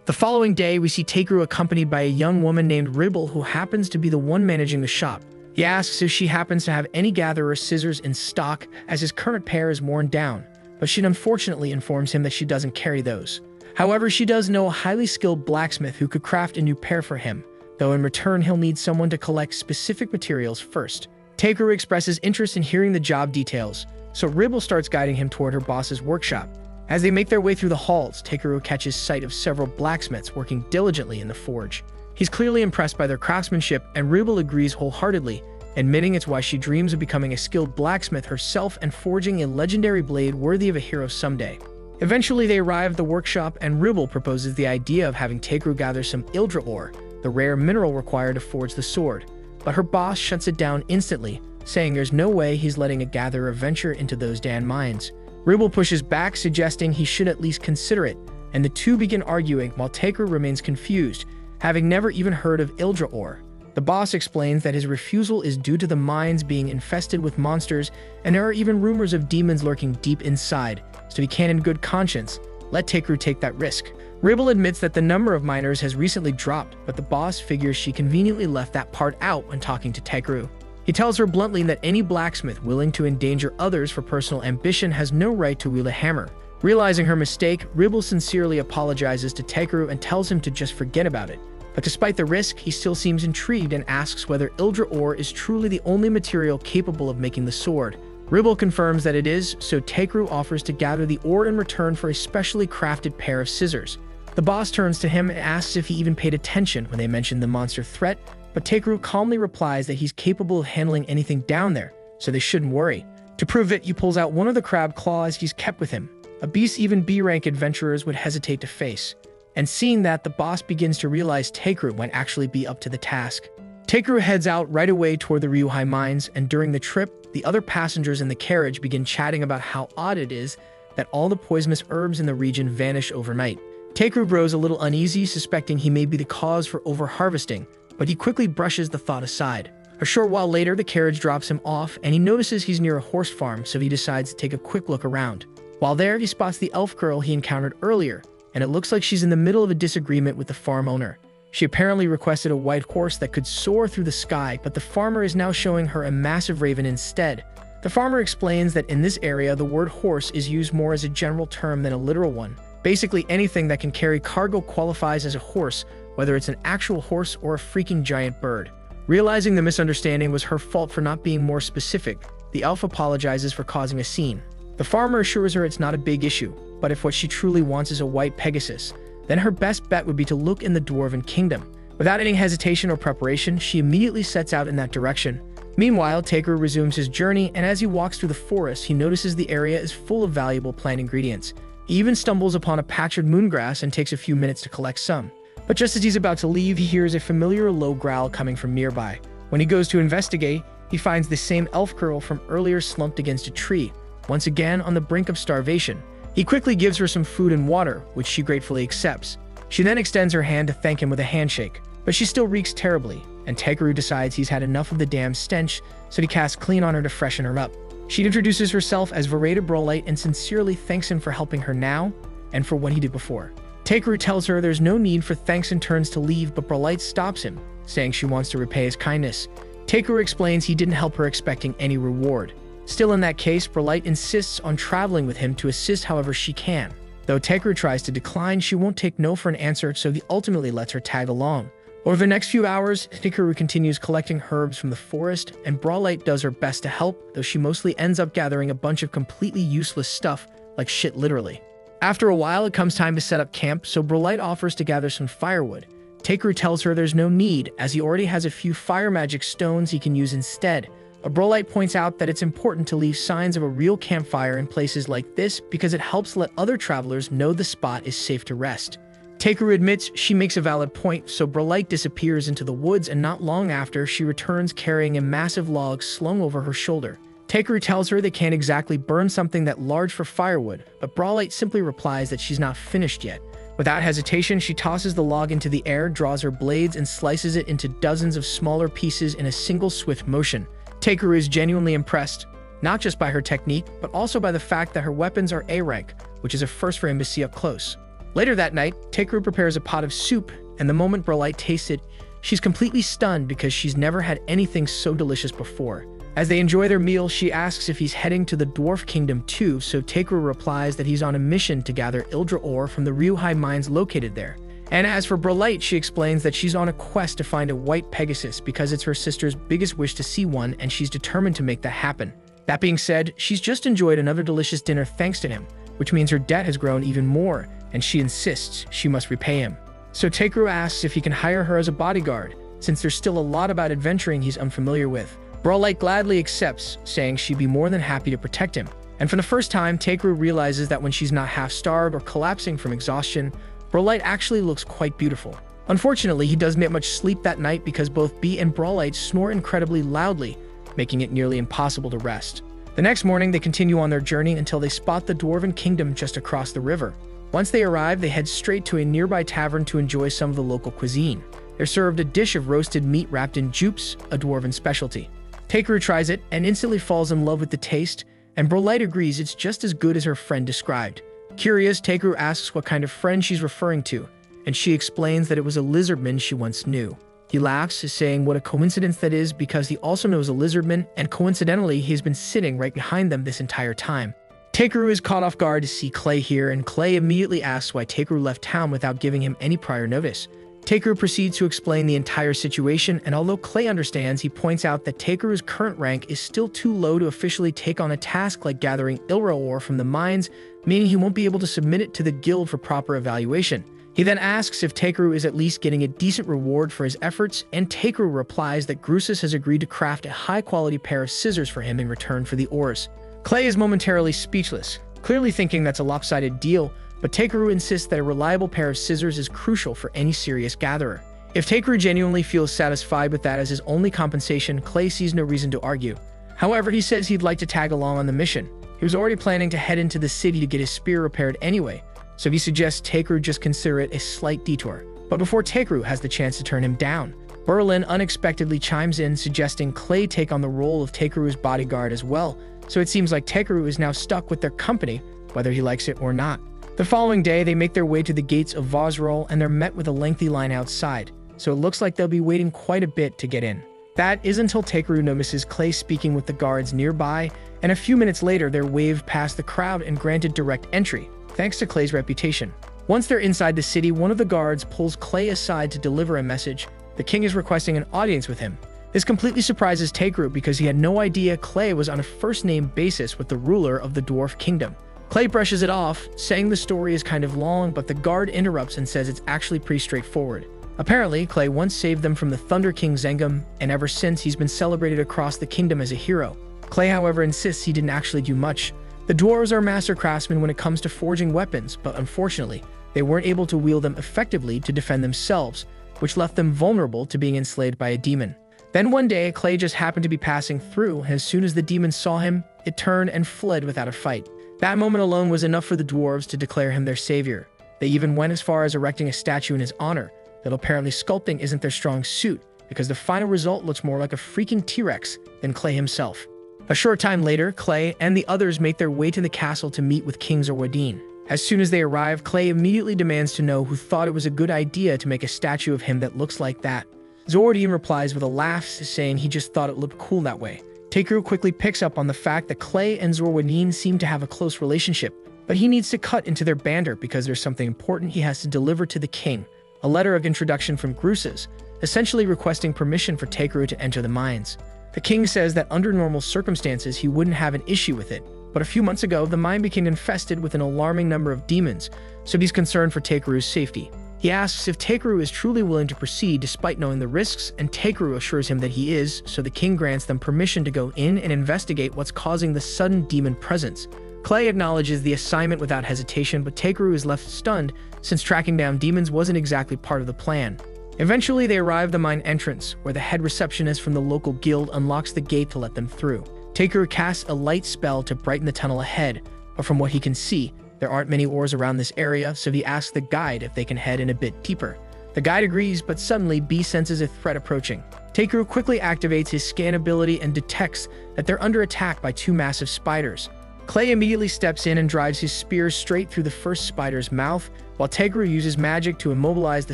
The following day, we see Takeru accompanied by a young woman named Ribble, who happens to be the one managing the shop. He asks if she happens to have any gatherer scissors in stock, as his current pair is worn down, but she unfortunately informs him that she doesn't carry those. However, she does know a highly skilled blacksmith who could craft a new pair for him, though in return he'll need someone to collect specific materials first. Takeru expresses interest in hearing the job details, so Ribble starts guiding him toward her boss's workshop. As they make their way through the halls, Takeru catches sight of several blacksmiths working diligently in the forge. He's clearly impressed by their craftsmanship, and Ribble agrees wholeheartedly, admitting it's why she dreams of becoming a skilled blacksmith herself and forging a legendary blade worthy of a hero someday. Eventually, they arrive at the workshop, and Ribble proposes the idea of having Takeru gather some Ildra ore, the rare mineral required to forge the sword. But her boss shuts it down instantly, saying there's no way he's letting a gatherer venture into those damn mines. Ribble pushes back, suggesting he should at least consider it, and the two begin arguing while Takeru remains confused, having never even heard of Ildra ore. The boss explains that his refusal is due to the mines being infested with monsters, and there are even rumors of demons lurking deep inside, so he can't in good conscience let Takeru take that risk. Ribble admits that the number of miners has recently dropped, but the boss figures she conveniently left that part out when talking to Takeru. He tells her bluntly that any blacksmith willing to endanger others for personal ambition has no right to wield a hammer. Realizing her mistake, Ribble sincerely apologizes to Takeru and tells him to just forget about it. But despite the risk, he still seems intrigued and asks whether Ildra ore is truly the only material capable of making the sword. Ribble confirms that it is, so Takeru offers to gather the ore in return for a specially crafted pair of scissors. The boss turns to him and asks if he even paid attention when they mentioned the monster threat, but Takeru calmly replies that he's capable of handling anything down there, so they shouldn't worry. To prove it, he pulls out one of the crab claws he's kept with him. a beast even B-rank adventurers would hesitate to face. And seeing that, the boss begins to realize Takeru might actually be up to the task. Takeru heads out right away toward the Ryuhai mines, and during the trip, the other passengers in the carriage begin chatting about how odd it is that all the poisonous herbs in the region vanish overnight. Takeru grows a little uneasy, suspecting he may be the cause for over-harvesting, but he quickly brushes the thought aside. A short while later, the carriage drops him off, and he notices he's near a horse farm, so he decides to take a quick look around. While there, he spots the elf girl he encountered earlier, and it looks like she's in the middle of a disagreement with the farm owner. She apparently requested a white horse that could soar through the sky, but the farmer is now showing her a massive raven instead. The farmer explains that in this area, the word horse is used more as a general term than a literal one. Basically, anything that can carry cargo qualifies as a horse, whether it's an actual horse or a freaking giant bird. Realizing the misunderstanding was her fault for not being more specific, the elf apologizes for causing a scene. The farmer assures her it's not a big issue, but if what she truly wants is a white Pegasus, then her best bet would be to look in the Dwarven Kingdom. Without any hesitation or preparation, she immediately sets out in that direction. Meanwhile, Takeru resumes his journey, and as he walks through the forest, he notices the area is full of valuable plant ingredients. He even stumbles upon a patch of moongrass and takes a few minutes to collect some. But just as he's about to leave, he hears a familiar low growl coming from nearby. When he goes to investigate, he finds the same elf girl from earlier slumped against a tree, once again on the brink of starvation. He quickly gives her some food and water, which she gratefully accepts. She then extends her hand to thank him with a handshake, but she still reeks terribly, and Takeru decides he's had enough of the damn stench, so he casts clean on her to freshen her up. She introduces herself as Vereda Brolite and sincerely thanks him for helping her now and for what he did before. Takeru tells her there's no need for thanks and turns to leave, but Brolite stops him, saying she wants to repay his kindness. Takeru explains he didn't help her expecting any reward. Still in that case, Brolite insists on traveling with him to assist however she can. Though Takeru tries to decline, she won't take no for an answer, so he ultimately lets her tag along. Over the next few hours, Takeru continues collecting herbs from the forest, and Brolite does her best to help, though she mostly ends up gathering a bunch of completely useless stuff, like shit literally. After a while, it comes time to set up camp, so Brolite offers to gather some firewood. Takeru tells her there's no need, as he already has a few fire magic stones he can use instead. But Brolite points out that it's important to leave signs of a real campfire in places like this because it helps let other travelers know the spot is safe to rest. Takeru admits she makes a valid point, so Brolite disappears into the woods, and not long after, she returns carrying a massive log slung over her shoulder. Takeru tells her they can't exactly burn something that large for firewood, but Brolite simply replies that she's not finished yet. Without hesitation, she tosses the log into the air, draws her blades, and slices it into dozens of smaller pieces in a single swift motion. Takeru is genuinely impressed, not just by her technique, but also by the fact that her weapons are A rank, which is a first for him to see up close. Later that night, Takeru prepares a pot of soup, and the moment Brolite tastes it, she's completely stunned because she's never had anything so delicious before. As they enjoy their meal, she asks if he's heading to the Dwarf Kingdom too, so Takeru replies that he's on a mission to gather Ildra ore from the Ryuhai mines located there. And as for Brolite, she explains that she's on a quest to find a white Pegasus because it's her sister's biggest wish to see one, and she's determined to make that happen. That being said, she's just enjoyed another delicious dinner thanks to him, which means her debt has grown even more, and she insists she must repay him. So Takeru asks if he can hire her as a bodyguard, since there's still a lot about adventuring he's unfamiliar with. Brolite gladly accepts, saying she'd be more than happy to protect him. And for the first time, Takeru realizes that when she's not half-starved or collapsing from exhaustion, Brolite actually looks quite beautiful. Unfortunately, he doesn't get much sleep that night because both Bee and Brolite snore incredibly loudly, making it nearly impossible to rest. The next morning, they continue on their journey until they spot the Dwarven Kingdom just across the river. Once they arrive, they head straight to a nearby tavern to enjoy some of the local cuisine. They're served a dish of roasted meat wrapped in jupes, a Dwarven specialty. Takeru tries it and instantly falls in love with the taste, and Brolite agrees it's just as good as her friend described. Curious, Takeru asks what kind of friend she's referring to, and she explains that it was a lizardman she once knew. He laughs, saying what a coincidence that is because he also knows a lizardman, and coincidentally, he's been sitting right behind them this entire time. Takeru is caught off guard to see Clay here, and Clay immediately asks why Takeru left town without giving him any prior notice. Takeru proceeds to explain the entire situation, and although Clay understands, he points out that Takeru's current rank is still too low to officially take on a task like gathering Ildra ore from the mines, meaning he won't be able to submit it to the guild for proper evaluation. He then asks if Takeru is at least getting a decent reward for his efforts, and Takeru replies that Grusus has agreed to craft a high-quality pair of scissors for him in return for the ores. Clay is momentarily speechless, clearly thinking that's a lopsided deal, but Takeru insists that a reliable pair of scissors is crucial for any serious gatherer. If Takeru genuinely feels satisfied with that as his only compensation, Clay sees no reason to argue. However, he says he'd like to tag along on the mission. He was already planning to head into the city to get his spear repaired anyway, so he suggests Takeru just consider it a slight detour. But before Takeru has the chance to turn him down, Berlin unexpectedly chimes in, suggesting Clay take on the role of Takeru's bodyguard as well, so it seems like Takeru is now stuck with their company, whether he likes it or not. The following day, they make their way to the gates of Vosrol, and they're met with a lengthy line outside, so it looks like they'll be waiting quite a bit to get in. That is until Takeru notices Clay speaking with the guards nearby, and a few minutes later they're waved past the crowd and granted direct entry, thanks to Clay's reputation. Once they're inside the city, one of the guards pulls Clay aside to deliver a message. The king is requesting an audience with him. This completely surprises Takeru because he had no idea Clay was on a first-name basis with the ruler of the Dwarf Kingdom. Clay brushes it off, saying the story is kind of long, but the guard interrupts and says it's actually pretty straightforward. Apparently, Clay once saved them from the Thunder King Zengum, and ever since he's been celebrated across the kingdom as a hero. Clay, however, insists he didn't actually do much. The dwarves are master craftsmen when it comes to forging weapons, but unfortunately, they weren't able to wield them effectively to defend themselves, which left them vulnerable to being enslaved by a demon. Then one day, Clay just happened to be passing through, and as soon as the demon saw him, it turned and fled without a fight. That moment alone was enough for the dwarves to declare him their savior. They even went as far as erecting a statue in his honor, though apparently sculpting isn't their strong suit, because the final result looks more like a freaking T-Rex than Clay himself. A short time later, Clay and the others make their way to the castle to meet with King Zorwadin. As soon as they arrive, Clay immediately demands to know who thought it was a good idea to make a statue of him that looks like that. Zorwadin replies with a laugh, saying he just thought it looked cool that way. Takeru quickly picks up on the fact that Clay and Zorwadin seem to have a close relationship, but he needs to cut into their banter because there's something important he has to deliver to the king. A letter of introduction from Grusas, essentially requesting permission for Takeru to enter the mines. The king says that under normal circumstances he wouldn't have an issue with it, but a few months ago the mine became infested with an alarming number of demons, so he's concerned for Takeru's safety. He asks if Takeru is truly willing to proceed despite knowing the risks, and Takeru assures him that he is, so the king grants them permission to go in and investigate what's causing the sudden demon presence. Clay acknowledges the assignment without hesitation, but Takeru is left stunned since tracking down demons wasn't exactly part of the plan. Eventually, they arrive at the mine entrance, where the head receptionist from the local guild unlocks the gate to let them through. Takeru casts a light spell to brighten the tunnel ahead, but from what he can see, there aren't many ores around this area, so he asks the guide if they can head in a bit deeper. The guide agrees, but suddenly B senses a threat approaching. Takeru quickly activates his scan ability and detects that they're under attack by two massive spiders. Clay immediately steps in and drives his spear straight through the first spider's mouth, while Takeru uses magic to immobilize the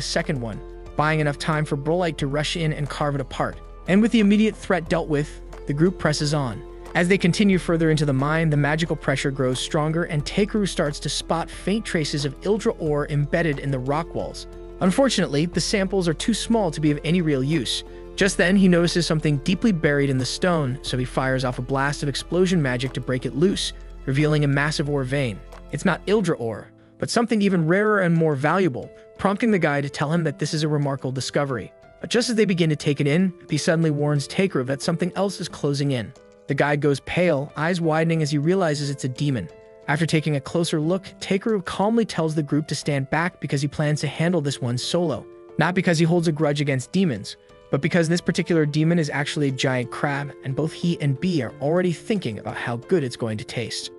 second one, buying enough time for Brolite to rush in and carve it apart. And with the immediate threat dealt with, the group presses on. As they continue further into the mine, the magical pressure grows stronger, and Takeru starts to spot faint traces of Ildra ore embedded in the rock walls. Unfortunately, the samples are too small to be of any real use. Just then, he notices something deeply buried in the stone, so he fires off a blast of explosion magic to break it loose, revealing a massive ore vein. It's not Ildra ore, but something even rarer and more valuable, prompting the guy to tell him that this is a remarkable discovery. But just as they begin to take it in, he suddenly warns Takeru that something else is closing in. The guide goes pale, eyes widening as he realizes it's a demon. After taking a closer look, Takeru calmly tells the group to stand back because he plans to handle this one solo. Not because he holds a grudge against demons, but because this particular demon is actually a giant crab, and both he and B are already thinking about how good it's going to taste.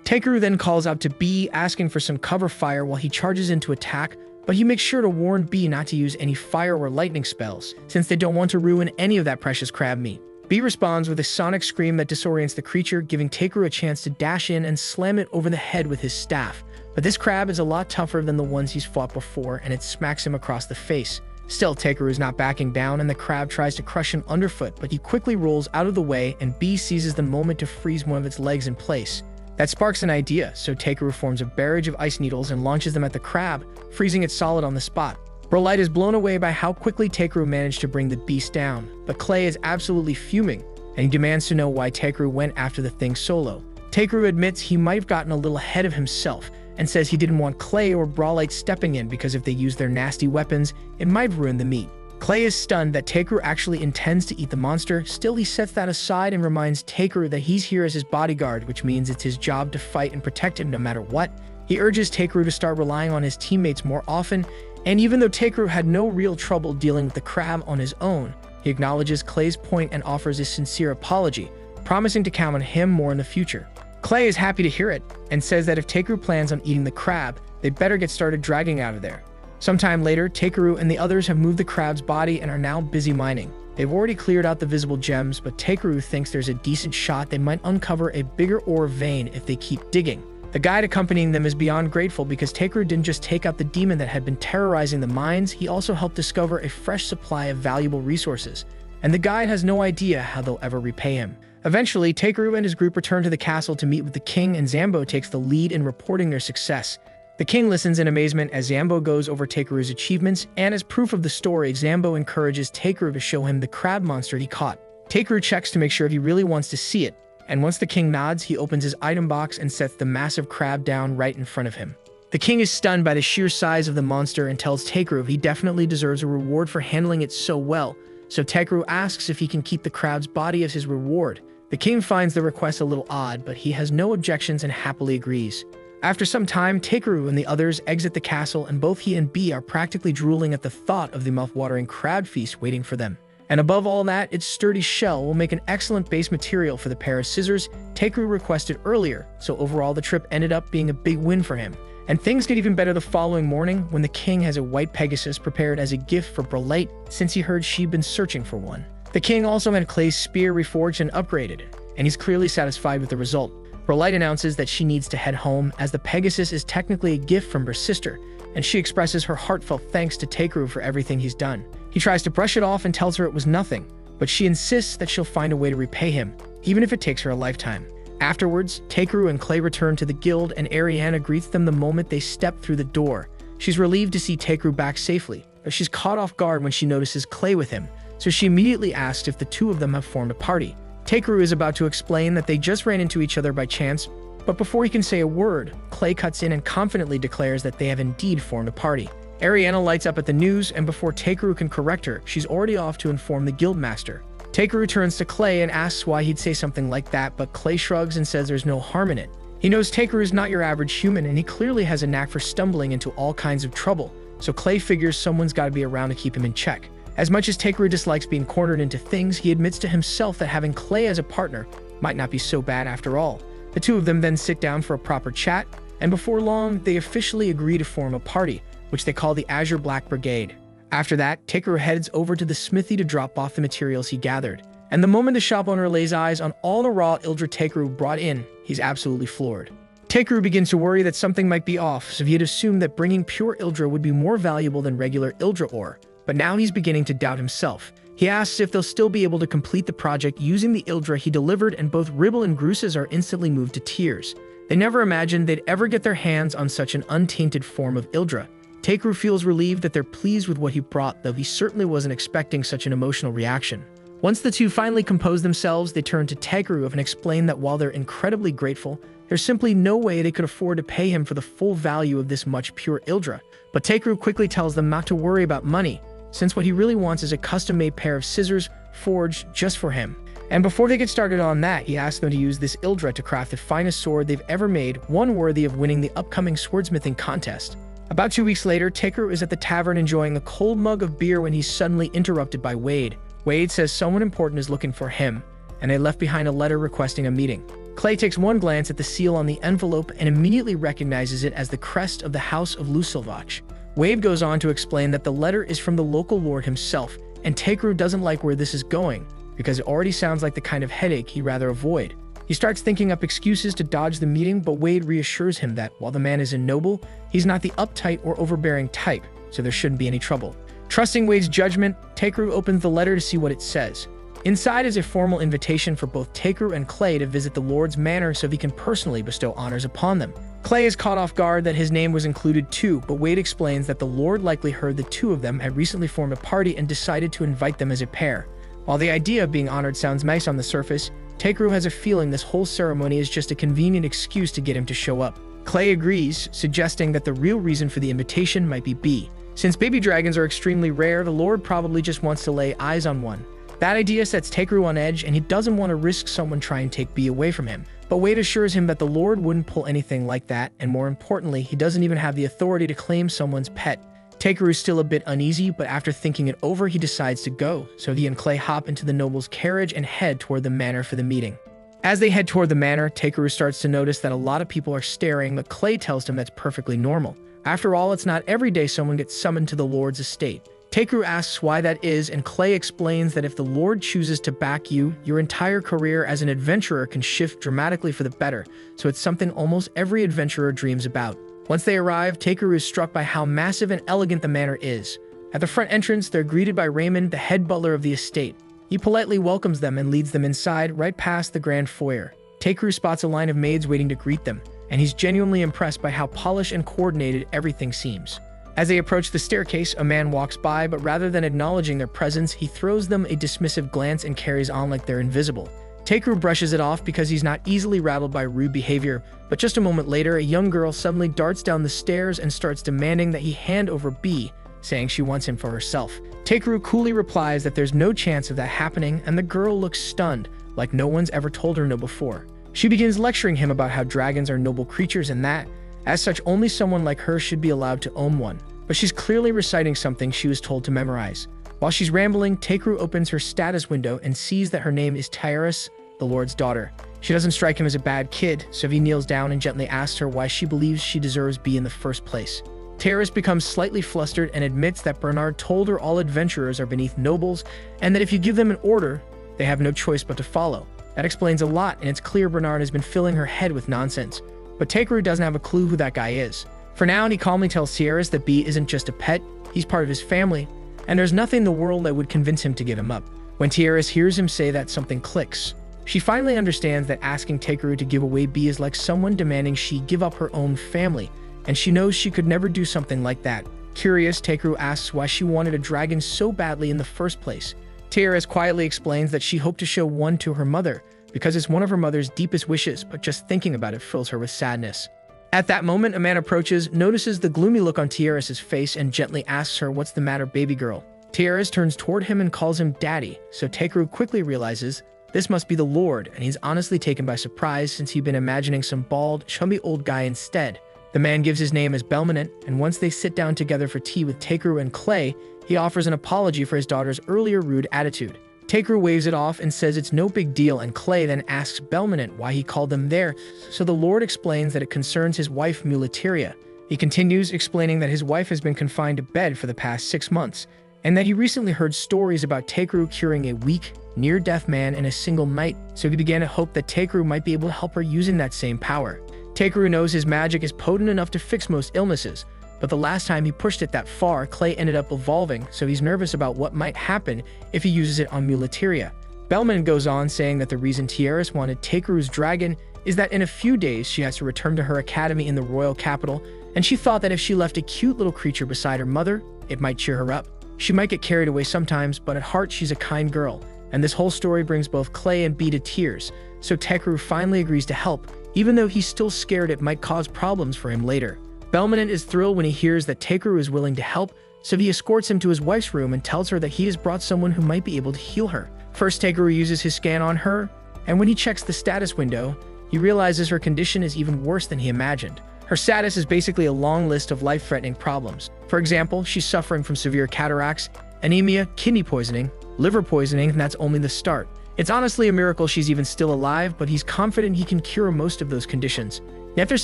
Takeru then calls out to B, asking for some cover fire while he charges in to attack, but he makes sure to warn B not to use any fire or lightning spells, since they don't want to ruin any of that precious crab meat. B responds with a sonic scream that disorients the creature, giving Takeru a chance to dash in and slam it over the head with his staff. But this crab is a lot tougher than the ones he's fought before, and it smacks him across the face. Still, Takeru is not backing down, and the crab tries to crush him underfoot, but he quickly rolls out of the way, and B seizes the moment to freeze one of its legs in place. That sparks an idea, so Takeru forms a barrage of ice needles and launches them at the crab, freezing it solid on the spot. Brolite is blown away by how quickly Takeru managed to bring the beast down, but Clay is absolutely fuming, and he demands to know why Takeru went after the thing solo. Takeru admits he might have gotten a little ahead of himself, and says he didn't want Clay or Brolite stepping in because if they use their nasty weapons, it might ruin the meat. Clay is stunned that Takeru actually intends to eat the monster. Still, he sets that aside and reminds Takeru that he's here as his bodyguard, which means it's his job to fight and protect him no matter what. He urges Takeru to start relying on his teammates more often, and even though Takeru had no real trouble dealing with the crab on his own, he acknowledges Clay's point and offers a sincere apology, promising to count on him more in the future. Clay is happy to hear it, and says that if Takeru plans on eating the crab, they'd better get started dragging out of there. Sometime later, Takeru and the others have moved the crab's body and are now busy mining. They've already cleared out the visible gems, but Takeru thinks there's a decent shot they might uncover a bigger ore vein if they keep digging. The guide accompanying them is beyond grateful because Takeru didn't just take out the demon that had been terrorizing the mines, he also helped discover a fresh supply of valuable resources, and the guide has no idea how they'll ever repay him. Eventually, Takeru and his group return to the castle to meet with the king, and Zambo takes the lead in reporting their success. The king listens in amazement as Zambo goes over Takeru's achievements, and as proof of the story, Zambo encourages Takeru to show him the crab monster he caught. Takeru checks to make sure he really wants to see it, and once the king nods, he opens his item box and sets the massive crab down right in front of him. The king is stunned by the sheer size of the monster and tells Takeru he definitely deserves a reward for handling it so well, so Takeru asks if he can keep the crab's body as his reward. The king finds the request a little odd, but he has no objections and happily agrees. After some time, Takeru and the others exit the castle, and both he and Bee are practically drooling at the thought of the mouth-watering crab feast waiting for them. And above all that, its sturdy shell will make an excellent base material for the pair of scissors Takeru requested earlier, so overall the trip ended up being a big win for him. And things get even better the following morning when the king has a white Pegasus prepared as a gift for Brelite since he heard she'd been searching for one. The king also had Clay's spear reforged and upgraded, and he's clearly satisfied with the result. Brelite announces that she needs to head home as the Pegasus is technically a gift from her sister, and she expresses her heartfelt thanks to Takeru for everything he's done. He tries to brush it off and tells her it was nothing, but she insists that she'll find a way to repay him, even if it takes her a lifetime. Afterwards, Takeru and Clay return to the guild, and Ariana greets them the moment they step through the door. She's relieved to see Takeru back safely, but she's caught off guard when she notices Clay with him, so she immediately asks if the two of them have formed a party. Takeru is about to explain that they just ran into each other by chance, but before he can say a word, Clay cuts in and confidently declares that they have indeed formed a party. Ariana lights up at the news, and before Takeru can correct her, she's already off to inform the guildmaster. Takeru turns to Clay and asks why he'd say something like that, but Clay shrugs and says there's no harm in it. He knows Takeru is not your average human, and he clearly has a knack for stumbling into all kinds of trouble, so Clay figures someone's got to be around to keep him in check. As much as Takeru dislikes being cornered into things, he admits to himself that having Clay as a partner might not be so bad after all. The two of them then sit down for a proper chat, and before long, they officially agree to form a party, which they call the Azure Black Brigade. After that, Takeru heads over to the smithy to drop off the materials he gathered. And the moment the shop owner lays eyes on all the raw Ildra Takeru brought in, he's absolutely floored. Takeru begins to worry that something might be off, so he had assumed that bringing pure Ildra would be more valuable than regular Ildra ore. But now he's beginning to doubt himself. He asks if they'll still be able to complete the project using the Ildra he delivered, and both Ribble and Gruses are instantly moved to tears. They never imagined they'd ever get their hands on such an untainted form of Ildra. Takeru feels relieved that they're pleased with what he brought, though he certainly wasn't expecting such an emotional reaction. Once the two finally compose themselves, they turn to Takeru and explain that while they're incredibly grateful, there's simply no way they could afford to pay him for the full value of this much pure Ildra. But Takeru quickly tells them not to worry about money, since what he really wants is a custom-made pair of scissors forged just for him. And before they get started on that, he asks them to use this Ildra to craft the finest sword they've ever made, one worthy of winning the upcoming swordsmithing contest. About 2 weeks later, Takeru is at the tavern enjoying a cold mug of beer when he's suddenly interrupted by Wade. Wade says someone important is looking for him, and they left behind a letter requesting a meeting. Clay takes one glance at the seal on the envelope and immediately recognizes it as the crest of the House of Lusilvach. Wade goes on to explain that the letter is from the local lord himself, and Takeru doesn't like where this is going, because it already sounds like the kind of headache he'd rather avoid. He starts thinking up excuses to dodge the meeting, but Wade reassures him that while the man is noble, he's not the uptight or overbearing type, so there shouldn't be any trouble. Trusting Wade's judgment, Takeru opens the letter to see what it says. Inside is a formal invitation for both Takeru and Clay to visit the Lord's manor so he can personally bestow honors upon them. Clay is caught off guard that his name was included too, but Wade explains that the Lord likely heard the two of them had recently formed a party and decided to invite them as a pair. While the idea of being honored sounds nice on the surface, Takeru has a feeling this whole ceremony is just a convenient excuse to get him to show up. Clay agrees, suggesting that the real reason for the invitation might be Bee, Since baby dragons are extremely rare, the Lord probably just wants to lay eyes on one. That idea sets Takeru on edge, and he doesn't want to risk someone trying to take B away from him. But Wade assures him that the Lord wouldn't pull anything like that, and more importantly, he doesn't even have the authority to claim someone's pet. Takeru is still a bit uneasy, but after thinking it over, he decides to go, so he and Clay hop into the noble's carriage and head toward the manor for the meeting. As they head toward the manor, Takeru starts to notice that a lot of people are staring, but Clay tells him that's perfectly normal. After all, it's not every day someone gets summoned to the Lord's estate. Takeru asks why that is, and Clay explains that if the Lord chooses to back you, your entire career as an adventurer can shift dramatically for the better, so it's something almost every adventurer dreams about. Once they arrive, Takeru is struck by how massive and elegant the manor is. At the front entrance, they're greeted by Raymond, the head butler of the estate. He politely welcomes them and leads them inside, right past the grand foyer. Takeru spots a line of maids waiting to greet them, and he's genuinely impressed by how polished and coordinated everything seems. As they approach the staircase, a man walks by, but rather than acknowledging their presence, he throws them a dismissive glance and carries on like they're invisible. Takeru brushes it off because he's not easily rattled by rude behavior, but just a moment later, a young girl suddenly darts down the stairs and starts demanding that he hand over B, saying she wants him for herself. Takeru coolly replies that there's no chance of that happening, and the girl looks stunned, like no one's ever told her no before. She begins lecturing him about how dragons are noble creatures and that, as such, only someone like her should be allowed to own one. But she's clearly reciting something she was told to memorize. While she's rambling, Takeru opens her status window and sees that her name is Tyrus, the Lord's daughter. She doesn't strike him as a bad kid, so he kneels down and gently asks her why she believes she deserves B in the first place. Tyrus becomes slightly flustered and admits that Bernard told her all adventurers are beneath nobles, and that if you give them an order, they have no choice but to follow. That explains a lot, and it's clear Bernard has been filling her head with nonsense. But Takeru doesn't have a clue who that guy is. For now, he calmly tells Tyrus that B isn't just a pet, he's part of his family, and there's nothing in the world that would convince him to give him up. When Tyrus hears him say that, something clicks. She finally understands that asking Takeru to give away B is like someone demanding she give up her own family, and she knows she could never do something like that. Curious, Takeru asks why she wanted a dragon so badly in the first place. Tyrus quietly explains that she hoped to show one to her mother, because it's one of her mother's deepest wishes, but just thinking about it fills her with sadness. At that moment, a man approaches, notices the gloomy look on Tyrus's face, and gently asks her what's the matter, baby girl. Tyrus turns toward him and calls him daddy, so Takeru quickly realizes this must be the Lord, and he's honestly taken by surprise since he'd been imagining some bald, chubby old guy instead. The man gives his name as Belmonent, and once they sit down together for tea with Takeru and Clay, he offers an apology for his daughter's earlier rude attitude. Takeru waves it off and says it's no big deal, and Clay then asks Belmonent why he called them there, so the Lord explains that it concerns his wife Muleteria. He continues, explaining that his wife has been confined to bed for the past 6 months, and that he recently heard stories about Takeru curing a weak, near-death man in a single night, so he began to hope that Takeru might be able to help her using that same power. Takeru knows his magic is potent enough to fix most illnesses, but the last time he pushed it that far, Clay ended up evolving, so he's nervous about what might happen if he uses it on Muleteria. Belmonent goes on, saying that the reason Tyrus wanted Takeru's dragon is that in a few days she has to return to her academy in the royal capital, and she thought that if she left a cute little creature beside her mother, it might cheer her up. She might get carried away sometimes, but at heart she's a kind girl, and this whole story brings both Clay and B to tears, so Takeru finally agrees to help, even though he's still scared it might cause problems for him later. Belmonent is thrilled when he hears that Takeru is willing to help, so he escorts him to his wife's room and tells her that he has brought someone who might be able to heal her. First, Takeru uses his scan on her, and when he checks the status window, he realizes her condition is even worse than he imagined. Her status is basically a long list of life-threatening problems. For example, she's suffering from severe cataracts, anemia, kidney poisoning, liver poisoning, and that's only the start. It's honestly a miracle she's even still alive, but he's confident he can cure most of those conditions. Yet there's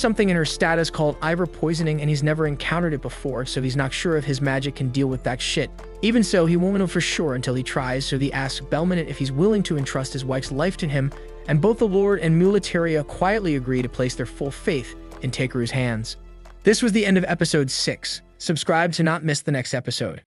something in her status called Ivor poisoning, and he's never encountered it before, so he's not sure if his magic can deal with that shit. Even so, he won't know for sure until he tries, so he asks Belmonent if he's willing to entrust his wife's life to him, and both the Lord and Muleteria quietly agree to place their full faith in Takeru's hands. This was the end of episode 6. Subscribe to not miss the next episode.